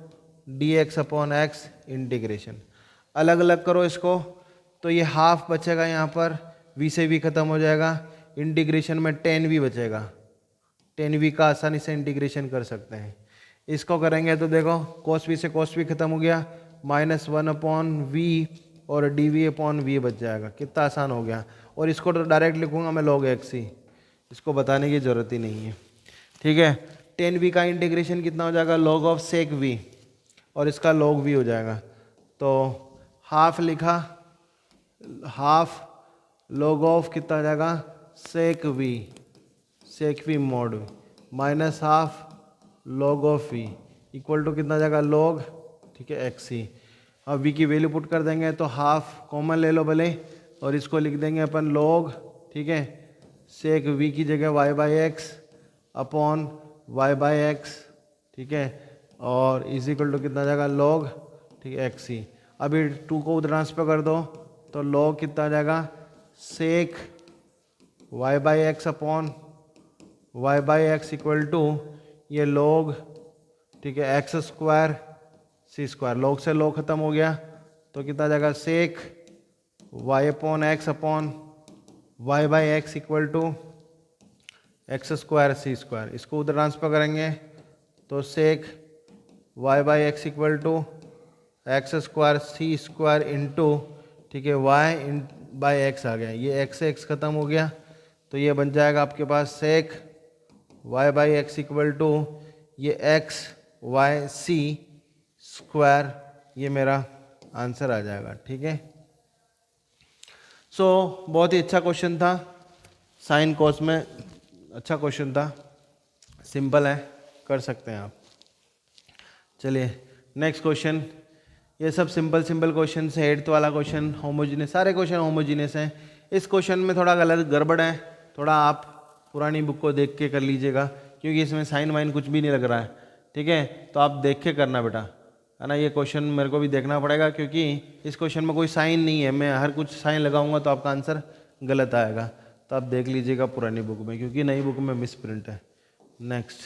d x upon x integration. अलग अलग करो इसको, तो ये हाफ बचेगा यहाँ पर, v से v खत्म हो जाएगा, इंटीग्रेशन में 10v बचेगा, 10v का आसानी से इंटीग्रेशन कर सकते हैं। इसको करेंगे तो देखो cos v से cos v खत्म हो गया, माइनस 1 अपॉन वी और डी वी अपॉन वी बच जाएगा। कितना आसान हो गया। और इसको तो डायरेक्ट लिखूंगा मैं log x ही, इसको बताने की ज़रूरत ही नहीं है, ठीक है। 10v का इंटीग्रेशन कितना हो जाएगा log ऑफ sec v, और इसका log v हो जाएगा। तो हाफ लिखा, हाफ log ऑफ कितना हो जाएगा sec v mod minus half log of v equal to कितना हो जाएगा log, ठीक है, एक्स ही। अब v की वैल्यू पुट कर देंगे तो हाफ कॉमन ले लो भले, और इसको लिख देंगे अपन log, ठीक है, सेक v की जगह y by x upon y by x, ठीक है, और इज इक्वल टू कितना आ जाएगा log, ठीक है, एक्स ही। अभी 2 को ट्रांसफर कर दो तो log कितना आ जाएगा sec y by x upon y by x equal to ये log, ठीक है, x square c square, log से log खत्म हो गया तो कितना आ जाएगा sec y upon x upon y by x equal to x square c square. इसको उधर ट्रांसफर करेंगे तो sec y by x equal to x square c square into, ठीक है, y इन बाई एक्स आ गया, ये x से x खत्म हो गया तो ये बन जाएगा आपके पास sec y by x equal to ये एक्स वाई सी स्क्वायर, ये मेरा आंसर आ जाएगा, ठीक है। सो बहुत ही अच्छा क्वेश्चन था, साइन कॉस में अच्छा क्वेश्चन था, सिंपल है, कर सकते हैं आप। चलिए नेक्स्ट क्वेश्चन, ये सब सिंपल क्वेश्चन है। 8th वाला क्वेश्चन होमोजीनियस, सारे क्वेश्चन होमोजीनियस हैं। इस क्वेश्चन में थोड़ा गलत गड़बड़ है, थोड़ा आप पुरानी बुक को देख के कर लीजिएगा क्योंकि इसमें साइन वाइन कुछ भी नहीं लग रहा है, ठीक है, तो आप देख के करना बेटा, है ना। ये क्वेश्चन मेरे को भी देखना पड़ेगा क्योंकि इस क्वेश्चन में कोई साइन नहीं है, मैं हर कुछ साइन लगाऊंगा तो आपका आंसर गलत आएगा, तो आप देख लीजिएगा पुरानी बुक में क्योंकि नई बुक में मिस प्रिंट है। नेक्स्ट,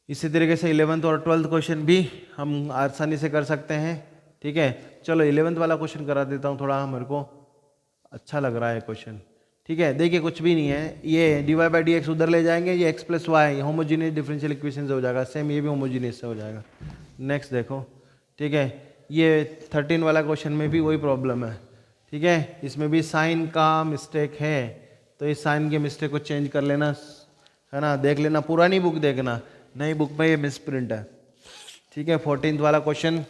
इसी तरीके से 11th और 12th क्वेश्चन भी हम आसानी से कर सकते हैं, ठीक है। चलो 11th वाला क्वेश्चन करा देता हूँ, थोड़ा मेरे को अच्छा लग रहा है क्वेश्चन, ठीक है। देखिए कुछ भी नहीं है, ये d y by d x उधर ले जाएंगे, ये x plus y homogeneous differential equation से हो जाएगा, सेम ये भी होमोजीनियस से हो जाएगा। नेक्स्ट देखो, ठीक है, ये 13 वाला क्वेश्चन में भी वही प्रॉब्लम है, ठीक है, इसमें भी साइन का मिस्टेक है, तो इस साइन के मिस्टेक को चेंज कर लेना, है ना, देख लेना, पुरानी बुक देखना, नई बुक में ये मिस प्रिंट है, ठीक है। 14th वाला क्वेश्चन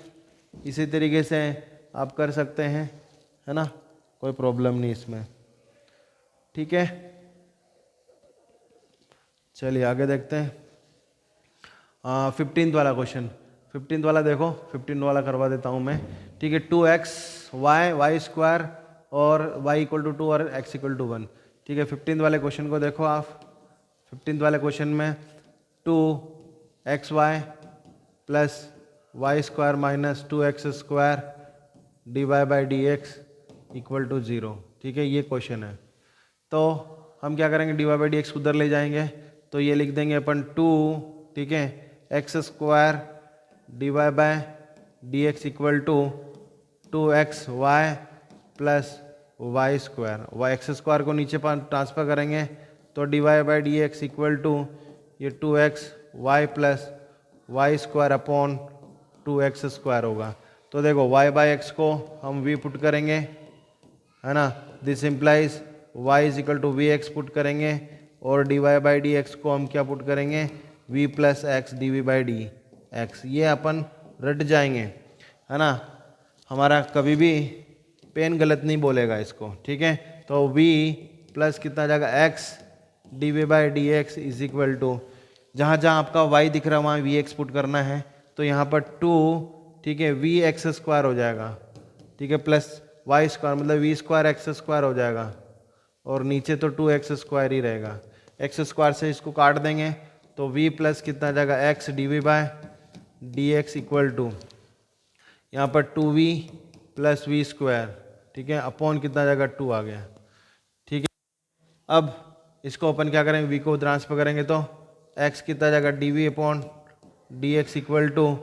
इसी तरीके से आप कर सकते हैं, है ना, कोई प्रॉब्लम नहीं इसमें, ठीक है। चलिए आगे देखते हैं। 15th वाला क्वेश्चन, 15th वाला देखो, 15th वाला करवा देता हूँ मैं, ठीक है। 2x वाई स्क्वायर और y इक्वल टू 2 और x इक्वल टू 1, ठीक है। 15th वाले क्वेश्चन को देखो आप, 15th वाले क्वेश्चन में 2xy plus y square minus 2x square d y by d x equal to 0, ठीक है, ये क्वेश्चन है। तो हम क्या करेंगे, d y by d x उधर ले जाएंगे तो ये लिख देंगे अपन 2, ठीक है, x square d y by d x equal to 2x y plus y square, y x square को नीचे पर ट्रांसफर करेंगे तो d y by d x equal to ये 2x y plus y square upon 2x square होगा। तो देखो y बाई एक्स को हम v पुट करेंगे, है ना, this implies y is equal to v x put करेंगे और d y by d x को हम क्या पुट करेंगे, v plus x d v by d x. ये अपन रट जाएंगे, है ना, हमारा कभी भी पेन गलत नहीं बोलेगा इसको, ठीक है। तो v प्लस कितना आ जाएगा x d v by d x is equal to, जहाँ जहाँ आपका y दिख रहा है वहाँ वी एक्स पुट करना है, तो यहाँ पर 2, ठीक है, वी एक्स स्क्वायर हो जाएगा, ठीक है, प्लस वाई स्क्वायर मतलब वी स्क्वायर एक्स स्क्वायर हो जाएगा, और नीचे तो 2x स्क्वायर ही रहेगा। एक्स स्क्वायर से इसको काट देंगे तो v प्लस कितना आ जाएगा x d v by d x equal to, यहाँ पर 2v प्लस वी स्क्वायर, ठीक है, अपॉन कितना आ जाएगा 2 आ गया, ठीक है। अब इसको अपन क्या करेंगे, v को ट्रांसफर करेंगे तो x कितना आ जाएगा d v upon d x equal to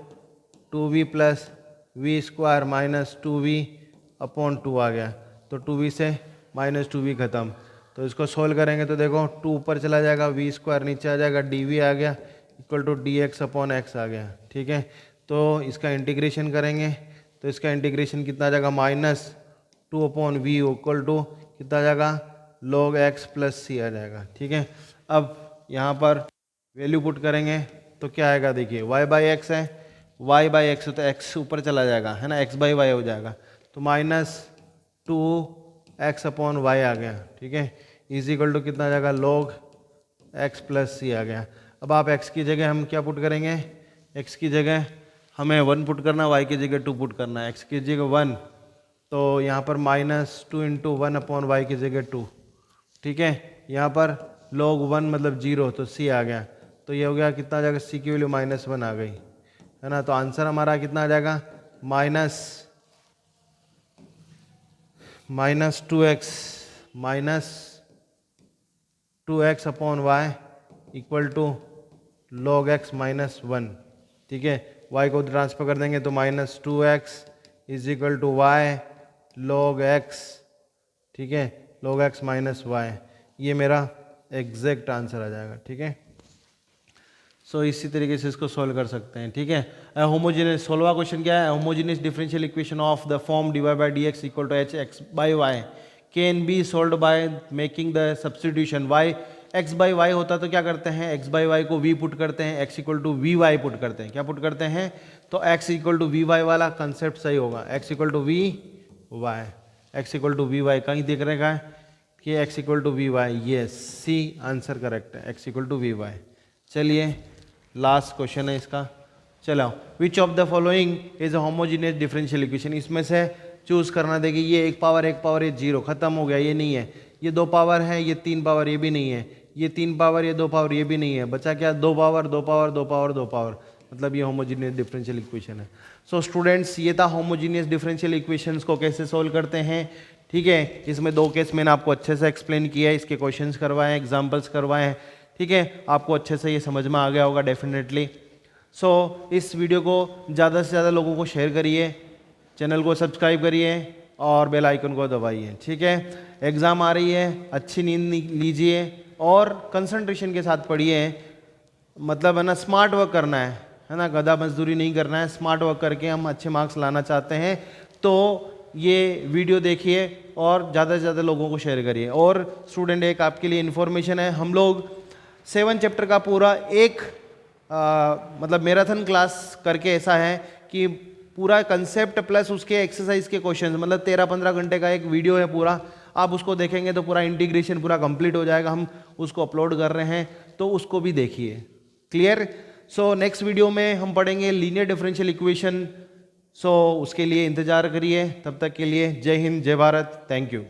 2v plus v square minus 2v upon 2 आ गया, तो 2v से माइनस 2v खत्म। तो इसको सोल्व करेंगे तो देखो 2 ऊपर चला जाएगा, वी स्क्वायर नीचे आ जाएगा, dv आ गया equal to d x upon x आ गया, ठीक है। तो इसका इंटीग्रेशन करेंगे तो इसका इंटीग्रेशन कितना आ जाएगा -2 अपॉन वी इक्वल टू कितना आ जाएगा log x प्लस सी आ जाएगा, ठीक है। अब यहाँ पर वैल्यू पुट करेंगे तो क्या आएगा, देखिए y बाई एक्स है, y बाई एक्स तो x ऊपर चला जाएगा, है ना, x बाई वाई हो जाएगा, तो -2x अपॉन वाई आ गया, ठीक है, इज इक्वल टू कितना आ जाएगा log x प्लस सी आ गया। अब आप x की जगह हम क्या पुट करेंगे, x की जगह हमें 1 पुट करना, y की जगह 2 पुट करना है। x की जगह 1 तो यहाँ पर -2 इंटू 1 अपॉन वाई की जगह 2, ठीक है। यहाँ पर log 1 मतलब 0 तो c आ गया, तो ये हो गया कितना आ जाएगा, c की वैल्यू -1 आ गई, है ना। तो आंसर हमारा कितना आ जाएगा -2x upon y equal to log x -1, ठीक है। y को ट्रांसफर कर देंगे तो -2x is equal to y log x, ठीक है, log x -y, ये मेरा एग्जैक्ट आंसर आ जाएगा, ठीक है। सो इसी तरीके से इसको सॉल्व कर सकते हैं, ठीक है। होमोजेनियस 16वां क्वेश्चन क्या है, homogeneous differential equation of the form dy by d x equal to h x by y can be solve by making the substitution. y x by y होता तो क्या करते हैं, x बाई वाई को v पुट करते हैं, x equal to v y put करते हैं, क्या पुट करते हैं, तो x equal to v y वाला कंसेप्ट सही होगा, x equal to v Y, x equal to v y, कहीं दिख रहेगा कि x equal to v y, ये सी आंसर करेक्ट है, x equal to v y. चलिए लास्ट क्वेश्चन है इसका, चलो, which of the following is a homogeneous differential equation, इसमें से चूज करना देगी। ये 1 पावर 1 पावर, ये 0 खत्म हो गया, ये नहीं है, ये 2 पावर है, ये 3 पावर, ये भी नहीं है, ये 3 पावर, ये 2 पावर, ये भी नहीं है, बचा क्या, 2 पावर 2 पावर 2 पावर 2 पावर, मतलब ये होमोजीनियस डिफरेंशियल इक्वेशन है। सो स्टूडेंट्स, ये था होमोजीनियस डिफरेंशियल इक्वेशंस को कैसे सोल्व करते हैं, ठीक है। इसमें 2 केस मैंने आपको अच्छे से एक्सप्लेन किया है, इसके क्वेश्चंस करवाए, एग्जांपल्स करवाए हैं, ठीक है, आपको अच्छे से ये समझ में आ गया होगा डेफिनेटली। सो इस वीडियो को ज़्यादा से ज़्यादा लोगों को शेयर करिए, चैनल को सब्सक्राइब करिए और बेल आइकन को दबाइए, ठीक है। एग्ज़ाम आ रही है, अच्छी नींद लीजिए और कंसंट्रेशन के साथ पढ़िए, मतलब है ना, स्मार्ट वर्क करना है ना, गधा मजदूरी नहीं करना है, स्मार्ट वर्क करके हम अच्छे मार्क्स लाना चाहते हैं। तो ये वीडियो देखिए और ज़्यादा से ज़्यादा लोगों को शेयर करिए। और स्टूडेंट, एक आपके लिए इन्फॉर्मेशन है, हम लोग 7 चैप्टर का पूरा एक मतलब मैराथन क्लास करके ऐसा है कि पूरा कंसेप्ट प्लस उसके एक्सरसाइज के क्वेश्चंस, मतलब 13-15 घंटे का एक वीडियो है पूरा, आप उसको देखेंगे तो पूरा इंटीग्रेशन पूरा कंप्लीट हो जाएगा। हम उसको अपलोड कर रहे हैं तो उसको भी देखिए, क्लियर। सो नेक्स्ट वीडियो में हम पढ़ेंगे लीनियर डिफरेंशियल इक्वेशन। सो उसके लिए इंतजार करिए, तब तक के लिए जय हिंद, जय भारत, थैंक यू।